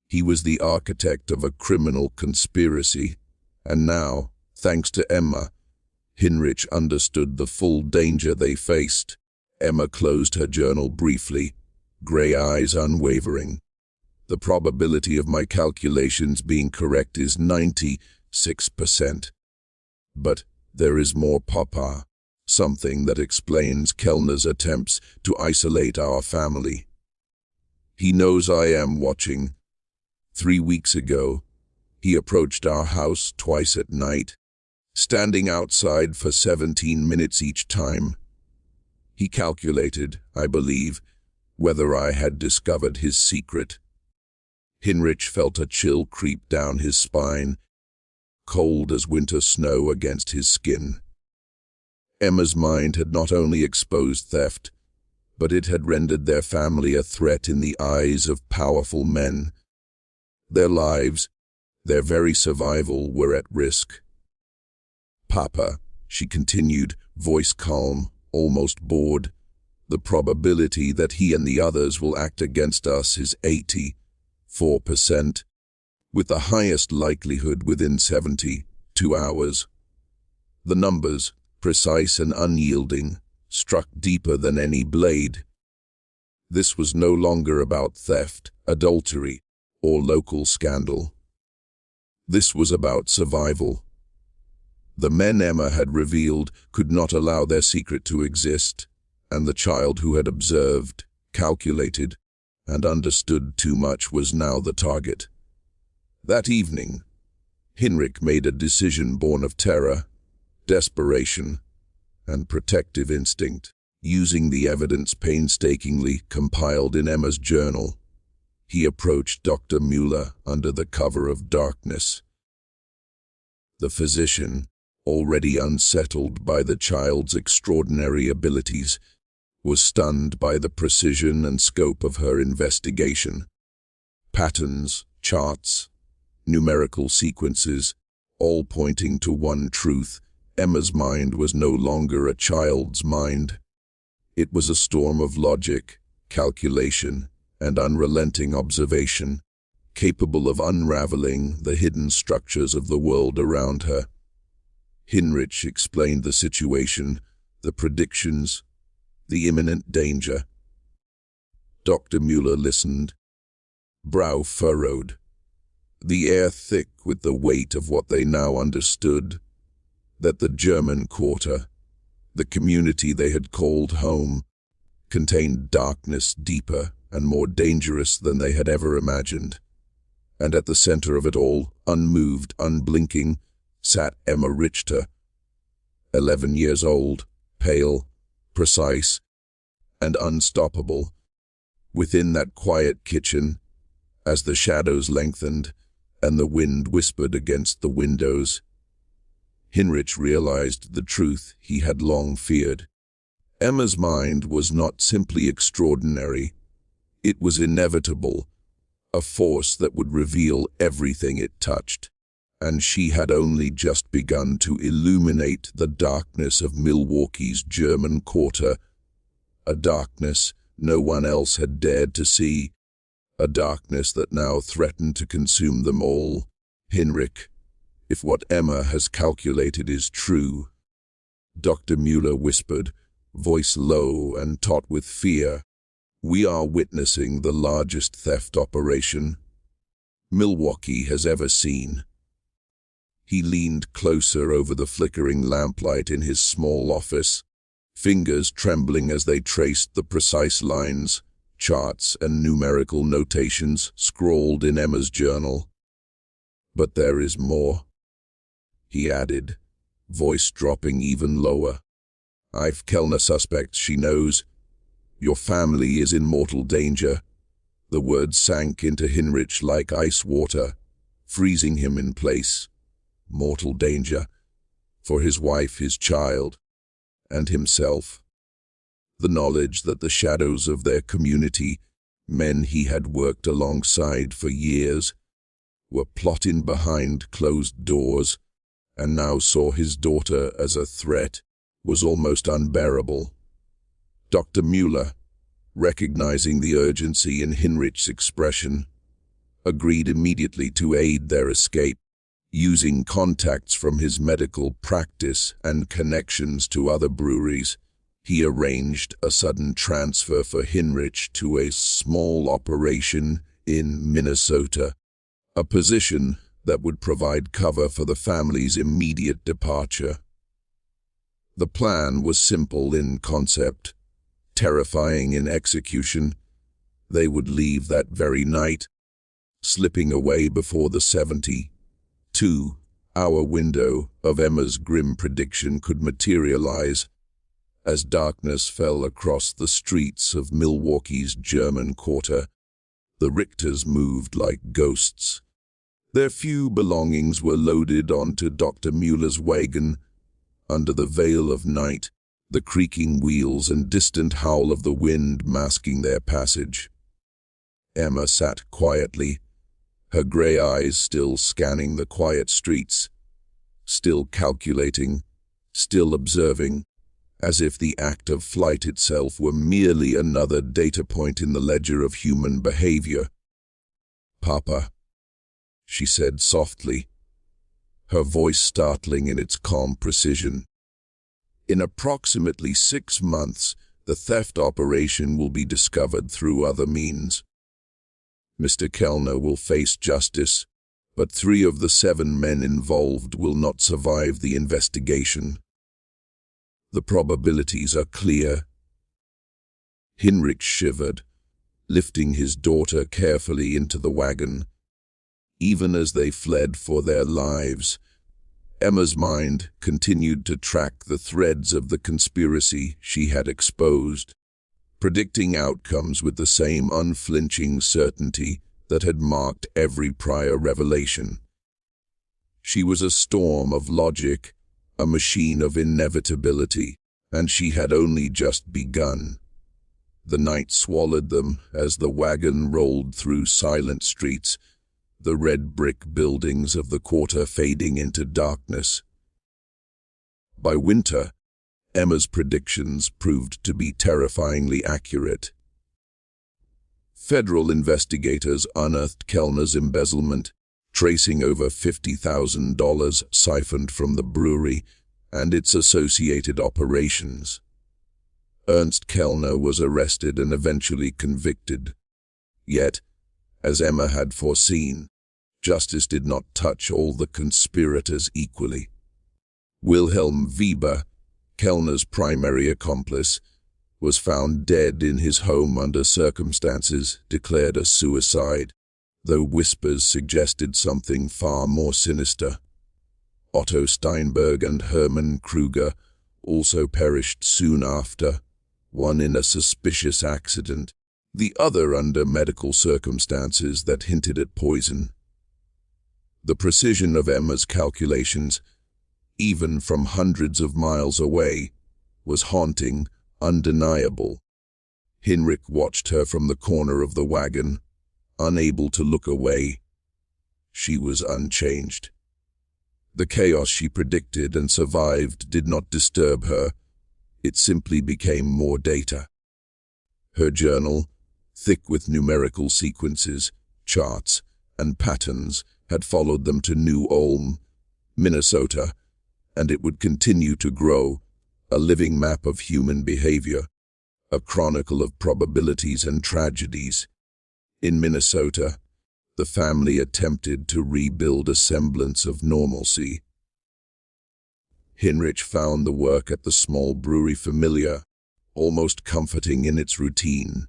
He was the architect of a criminal conspiracy, and now, thanks to Emma, Hinrich understood the full danger they faced. Emma closed her journal briefly, gray eyes unwavering. "The probability of my calculations being correct is 96%. But there is more, Papa, something that explains Kellner's attempts to isolate our family. He knows I am watching. 3 weeks ago, he approached our house twice at night, standing outside for 17 minutes each time. He calculated, I believe, whether I had discovered his secret. Hinrich felt a chill creep down his spine, cold as winter snow against his skin. Emma's mind had not only exposed theft, but it had rendered their family a threat in the eyes of powerful men. Their lives, their very survival, were at risk. Papa, she continued, voice calm, almost bored, the probability that he and the others will act against us is 84%, with the highest likelihood within 72 hours. The numbers, precise and unyielding, struck deeper than any blade. This was no longer about theft, adultery, or local scandal. This was about survival. The men Emma had revealed could not allow their secret to exist, and the child who had observed, calculated, and understood too much was now the target. That evening, Hinrich made a decision born of terror, desperation, and protective instinct. Using the evidence painstakingly compiled in Emma's journal, he approached Dr. Müller under the cover of darkness. The physician, already unsettled by the child's extraordinary abilities, was stunned by the precision and scope of her investigation. Patterns, charts, numerical sequences, all pointing to one truth: Emma's mind was no longer a child's mind. It was a storm of logic, calculation, and unrelenting observation, capable of unraveling the hidden structures of the world around her. Hinrich explained the situation, the predictions, the imminent danger. Dr. Müller listened, brow furrowed, the air thick with the weight of what they now understood, that the German quarter, the community they had called home, contained darkness deeper and more dangerous than they had ever imagined. And at the center of it all, unmoved, unblinking, sat Emma Richter, 11 years old, pale, precise, and unstoppable. Within that quiet kitchen, as the shadows lengthened and the wind whispered against the windows, Hinrich realized the truth he had long feared. Emma's mind was not simply extraordinary, it was inevitable, a force that would reveal everything it touched. And she had only just begun to illuminate the darkness of Milwaukee's German quarter, a darkness no one else had dared to see, a darkness that now threatened to consume them all. Hinrich, if what Emma has calculated is true, Dr. Müller whispered, voice low and taut with fear, we are witnessing the largest theft operation Milwaukee has ever seen. He leaned closer over the flickering lamplight in his small office, fingers trembling as they traced the precise lines, charts, and numerical notations scrawled in Emma's journal. But there is more, he added, voice dropping even lower. I've Kellner suspects, she knows. Your family is in mortal danger. The words sank into Hinrich like ice water, freezing him in place. Mortal danger, for his wife, his child, and himself. The knowledge that the shadows of their community, men he had worked alongside for years, were plotting behind closed doors, and now saw his daughter as a threat, was almost unbearable. Dr. Müller, recognizing the urgency in Hinrich's expression, agreed immediately to aid their escape. Using contacts from his medical practice and connections to other breweries, he arranged a sudden transfer for Hinrich to a small operation in Minnesota, a position that would provide cover for the family's immediate departure. The plan was simple in concept, terrifying in execution. They would leave that very night, slipping away before the 72-hour window of Emma's grim prediction could materialize. As darkness fell across the streets of Milwaukee's German Quarter, the Richters moved like ghosts. Their few belongings were loaded onto Dr. Mueller's wagon. Under the veil of night, the creaking wheels and distant howl of the wind masking their passage. Emma sat quietly, her gray eyes still scanning the quiet streets, still calculating, still observing, as if the act of flight itself were merely another data point in the ledger of human behavior. "Papa," she said softly, her voice startling in its calm precision. "In approximately 6 months, the theft operation will be discovered through other means. Mr. Kellner will face justice, but 3 of the 7 men involved will not survive the investigation. The probabilities are clear." Hinrich shivered, lifting his daughter carefully into the wagon. Even as they fled for their lives, Emma's mind continued to track the threads of the conspiracy she had exposed, predicting outcomes with the same unflinching certainty that had marked every prior revelation. She was a storm of logic, a machine of inevitability, and she had only just begun. The night swallowed them as the wagon rolled through silent streets, the red brick buildings of the quarter fading into darkness. By winter, Emma's predictions proved to be terrifyingly accurate. Federal investigators unearthed Kellner's embezzlement, tracing over $50,000 siphoned from the brewery and its associated operations. Ernst Kellner was arrested and eventually convicted. Yet, as Emma had foreseen, justice did not touch all the conspirators equally. Wilhelm Weber, Kellner's primary accomplice, was found dead in his home under circumstances declared a suicide, though whispers suggested something far more sinister. Otto Steinberg and Hermann Kruger also perished soon after, one in a suspicious accident, the other under medical circumstances that hinted at poison. The precision of Emma's calculations, even from hundreds of miles away, was haunting, undeniable. Hinrich watched her from the corner of the wagon, unable to look away. She was unchanged. The chaos she predicted and survived did not disturb her. It simply became more data. Her journal, thick with numerical sequences, charts, and patterns, had followed them to New Ulm, Minnesota, and it would continue to grow, a living map of human behavior, a chronicle of probabilities and tragedies. In Minnesota, the family attempted to rebuild a semblance of normalcy. Hinrich found the work at the small brewery familiar, almost comforting in its routine.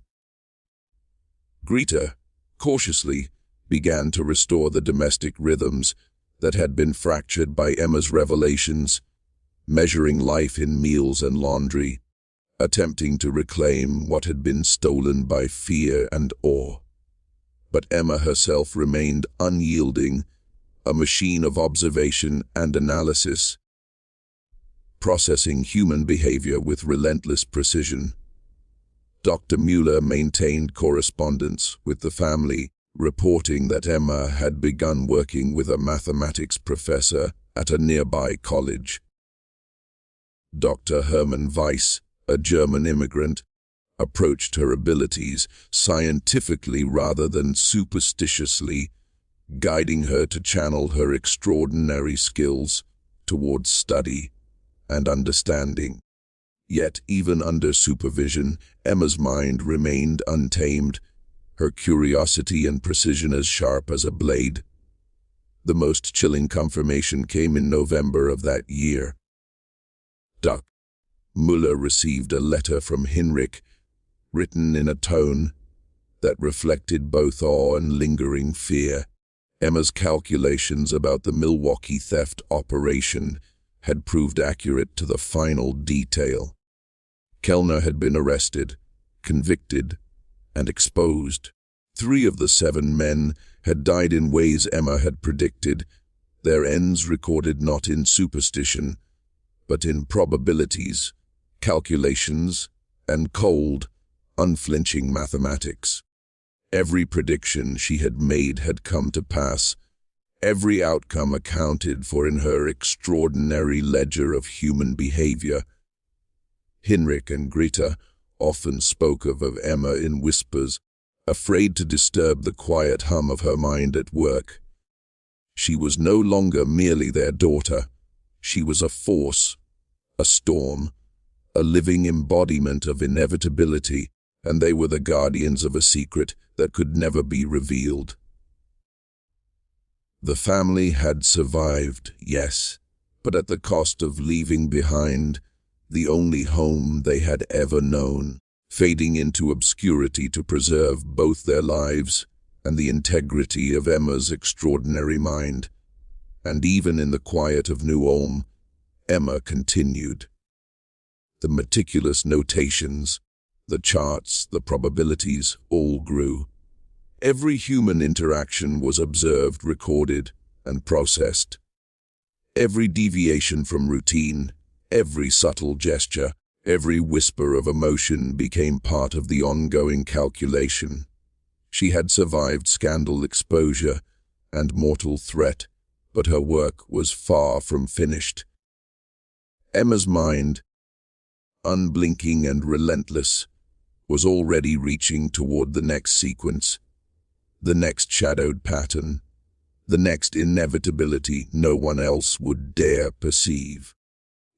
Richter, cautiously, began to restore the domestic rhythms that had been fractured by Emma's revelations, measuring life in meals and laundry, attempting to reclaim what had been stolen by fear and awe. But Emma herself remained unyielding, a machine of observation and analysis, processing human behavior with relentless precision. Dr. Mueller maintained correspondence with the family, reporting that Emma had begun working with a mathematics professor at a nearby college. Dr. Hermann Weiss, a German immigrant, approached her abilities scientifically rather than superstitiously, guiding her to channel her extraordinary skills towards study and understanding. Yet, even under supervision, Emma's mind remained untamed, her curiosity and precision as sharp as a blade. The most chilling confirmation came in November of that year. Dr. Muller received a letter from Hinrich, written in a tone that reflected both awe and lingering fear. Emma's calculations about the Milwaukee theft operation had proved accurate to the final detail. Kellner had been arrested, convicted, and exposed. 3 of the 7 men had died in ways Emma had predicted, their ends recorded not in superstition, but in probabilities, calculations, and cold, unflinching mathematics. Every prediction she had made had come to pass, every outcome accounted for in her extraordinary ledger of human behavior. Hinrich and Richter often spoke of Emma in whispers, afraid to disturb the quiet hum of her mind at work. She was no longer merely their daughter. She was a force, a storm, a living embodiment of inevitability, and they were the guardians of a secret that could never be revealed. The family had survived, yes, but at the cost of leaving behind the only home they had ever known, fading into obscurity to preserve both their lives and the integrity of Emma's extraordinary mind. And even in the quiet of New Ulm, Emma continued. The meticulous notations, the charts, the probabilities, all grew. Every human interaction was observed, recorded, and processed. Every deviation from routine, every subtle gesture, every whisper of emotion became part of the ongoing calculation. She had survived scandal, exposure, and mortal threat, but her work was far from finished. Emma's mind, unblinking and relentless, was already reaching toward the next sequence, the next shadowed pattern, the next inevitability no one else would dare perceive.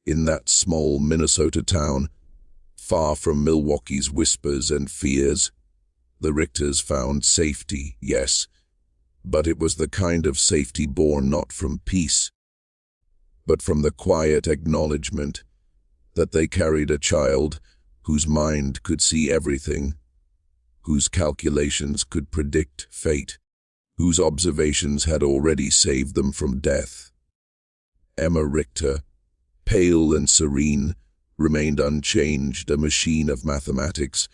In that small Minnesota town, far from Milwaukee's whispers and fears, the Richters found safety, yes, but it was the kind of safety born not from peace, but from the quiet acknowledgement that they carried a child whose mind could see everything, whose calculations could predict fate, whose observations had already saved them from death. Emma Richter, pale and serene, remained unchanged, a machine of mathematics,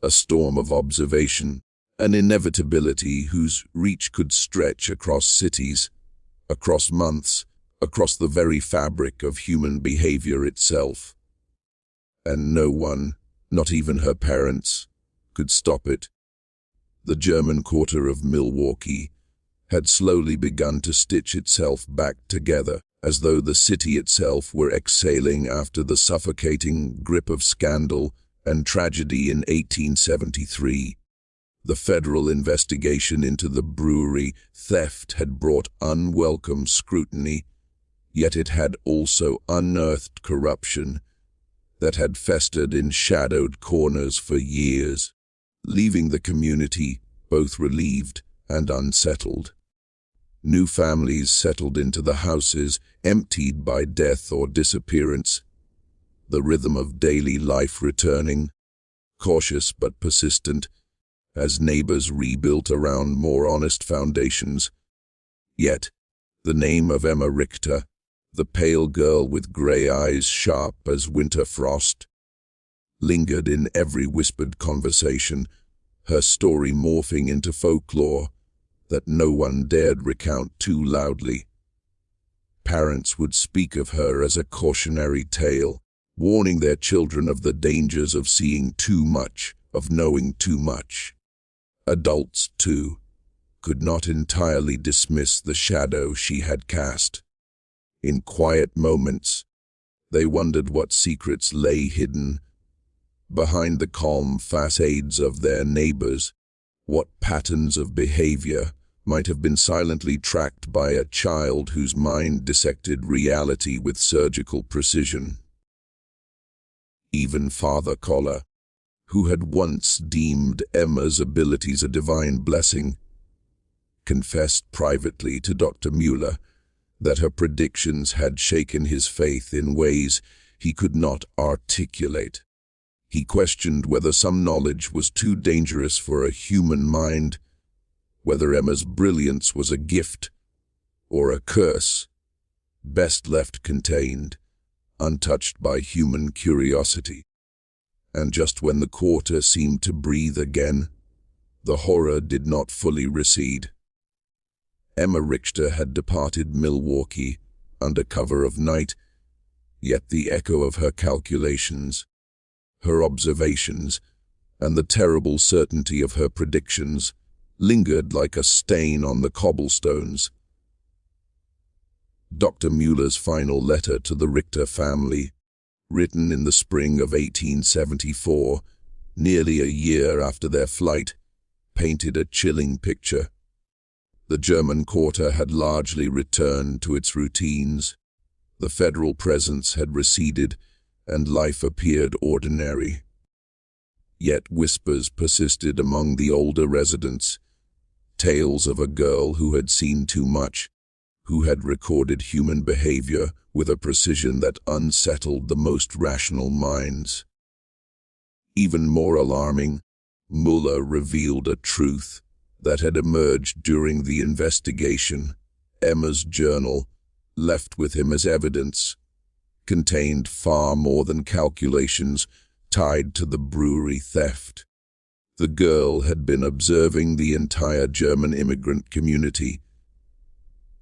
a storm of observation, an inevitability whose reach could stretch across cities, across months, across the very fabric of human behavior itself. And no one, not even her parents, could stop it. The German quarter of Milwaukee had slowly begun to stitch itself back together, as though the city itself were exhaling after the suffocating grip of scandal and tragedy in 1873. The federal investigation into the brewery theft had brought unwelcome scrutiny, yet it had also unearthed corruption that had festered in shadowed corners for years, leaving the community both relieved and unsettled. New families settled into the houses, emptied by death or disappearance, the rhythm of daily life returning, cautious but persistent, as neighbors rebuilt around more honest foundations. Yet, the name of Emma Richter, the pale girl with gray eyes sharp as winter frost, lingered in every whispered conversation, her story morphing into folklore that no one dared recount too loudly. Parents would speak of her as a cautionary tale, warning their children of the dangers of seeing too much, of knowing too much. Adults, too, could not entirely dismiss the shadow she had cast. In quiet moments, they wondered what secrets lay hidden behind the calm facades of their neighbors, what patterns of behavior might have been silently tracked by a child whose mind dissected reality with surgical precision. Even Father Koller, who had once deemed Emma's abilities a divine blessing, confessed privately to Dr. Mueller that her predictions had shaken his faith in ways he could not articulate. He questioned whether some knowledge was too dangerous for a human mind, whether Emma's brilliance was a gift or a curse, best left contained, untouched by human curiosity. And just when the quarter seemed to breathe again, the horror did not fully recede. Emma Richter had departed Milwaukee under cover of night, yet the echo of her calculations, her observations, and the terrible certainty of her predictions lingered like a stain on the cobblestones. Dr. Mueller's final letter to the Richter family, written in the spring of 1874, nearly a year after their flight, painted a chilling picture. The German quarter had largely returned to its routines. The federal presence had receded, and life appeared ordinary. Yet whispers persisted among the older residents, tales of a girl who had seen too much, who had recorded human behavior with a precision that unsettled the most rational minds. Even more alarming, Mueller revealed a truth that had emerged during the investigation. Emma's journal, left with him as evidence, contained far more than calculations tied to the brewery theft. The girl had been observing the entire German immigrant community,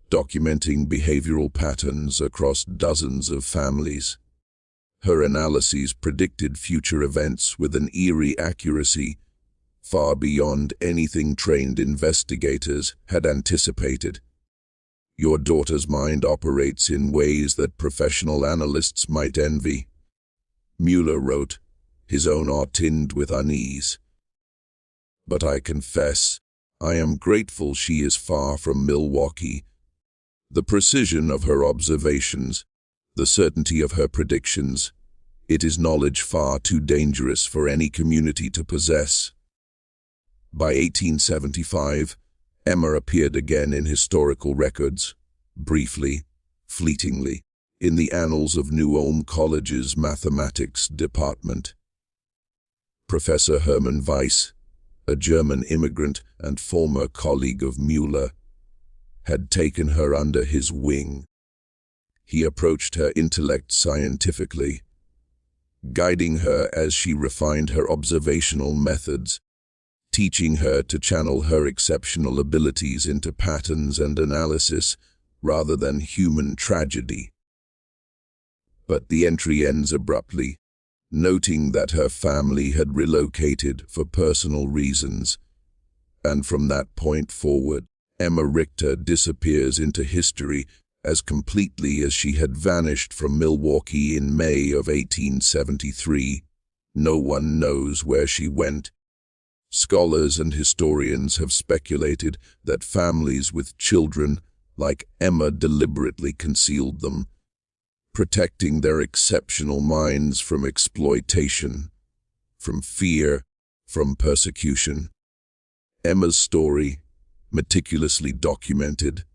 documenting behavioral patterns across dozens of families. Her analyses predicted future events with an eerie accuracy far beyond anything trained investigators had anticipated. Your daughter's mind operates in ways that professional analysts might envy, Mueller wrote, his own art tinged with unease. But I confess, I am grateful she is far from Milwaukee. The precision of her observations, the certainty of her predictions, it is knowledge far too dangerous for any community to possess. By 1875, Emma appeared again in historical records, briefly, fleetingly, in the annals of New Ulm College's mathematics department. Professor Hermann Weiss, a German immigrant and former colleague of Mueller, had taken her under his wing. He approached her intellect scientifically, guiding her as she refined her observational methods, teaching her to channel her exceptional abilities into patterns and analysis rather than human tragedy. But the entry ends abruptly, noting that her family had relocated for personal reasons, and from that point forward, Emma Richter disappears into history as completely as she had vanished from Milwaukee in May of 1873. No one knows where she went. Scholars and historians have speculated that families with children like Emma deliberately concealed them, protecting their exceptional minds from exploitation, from fear, from persecution. Emma's story, meticulously documented,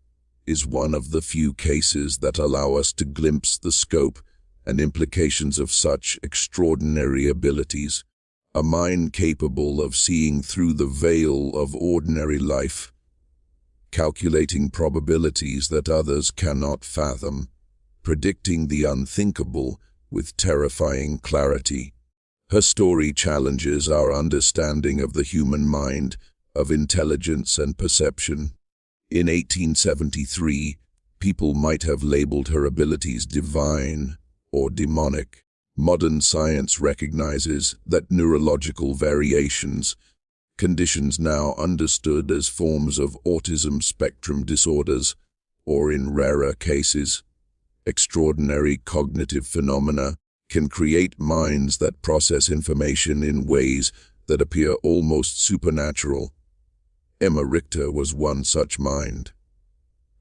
is one of the few cases that allow us to glimpse the scope and implications of such extraordinary abilities. A mind capable of seeing through the veil of ordinary life, calculating probabilities that others cannot fathom, predicting the unthinkable with terrifying clarity. Her story challenges our understanding of the human mind, of intelligence and perception. In 1873, people might have labeled her abilities divine or demonic. Modern science recognizes that neurological variations, conditions now understood as forms of autism spectrum disorders, or in rarer cases, extraordinary cognitive phenomena, can create minds that process information in ways that appear almost supernatural. Emma Richter was one such mind.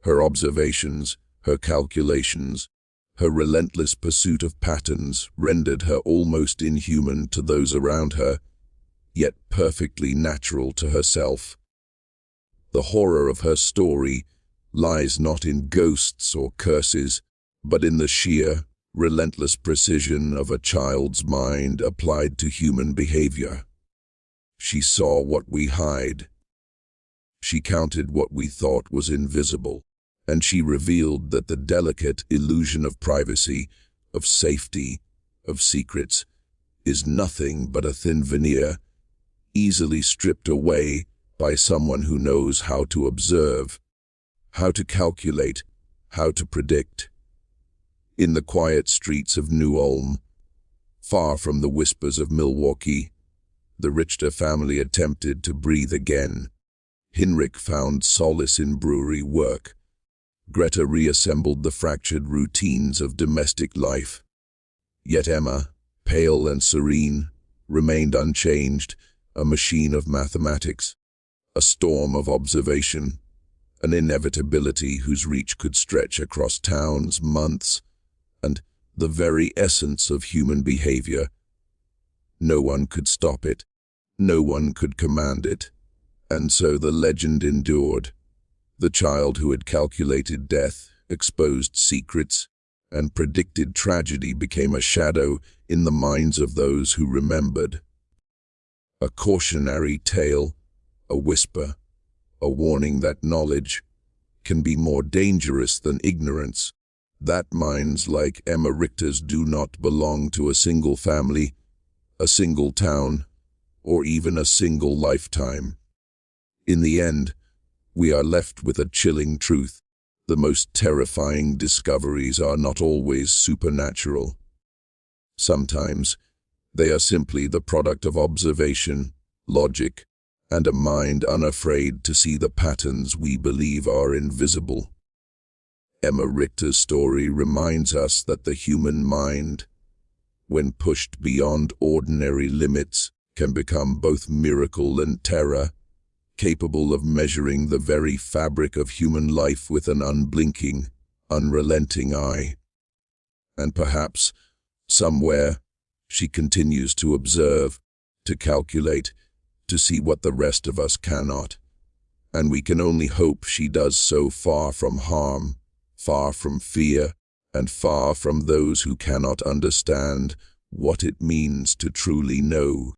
Her observations, her calculations, her relentless pursuit of patterns rendered her almost inhuman to those around her, yet perfectly natural to herself. The horror of her story lies not in ghosts or curses, but in the sheer, relentless precision of a child's mind applied to human behavior. She saw what we hide. She counted what we thought was invisible, and she revealed that the delicate illusion of privacy, of safety, of secrets, is nothing but a thin veneer, easily stripped away by someone who knows how to observe, how to calculate, how to predict. In the quiet streets of New Ulm, far from the whispers of Milwaukee, the Richter family attempted to breathe again. Hinrich found solace in brewery work. Greta reassembled the fractured routines of domestic life. Yet Emma, pale and serene, remained unchanged, a machine of mathematics, a storm of observation, an inevitability whose reach could stretch across towns, months, and the very essence of human behavior. No one could stop it, no one could command it, and so the legend endured. The child who had calculated death, exposed secrets, and predicted tragedy became a shadow in the minds of those who remembered. A cautionary tale, a whisper, a warning that knowledge can be more dangerous than ignorance, that minds like Emma Richter's do not belong to a single family, a single town, or even a single lifetime. In the end, we are left with a chilling truth. The most terrifying discoveries are not always supernatural. Sometimes, they are simply the product of observation, logic, and a mind unafraid to see the patterns we believe are invisible. Emma Richter's story reminds us that the human mind, when pushed beyond ordinary limits, can become both miracle and terror, capable of measuring the very fabric of human life with an unblinking, unrelenting eye. And perhaps, somewhere, she continues to observe, to calculate, to see what the rest of us cannot. And we can only hope she does so far from harm, far from fear, and far from those who cannot understand what it means to truly know.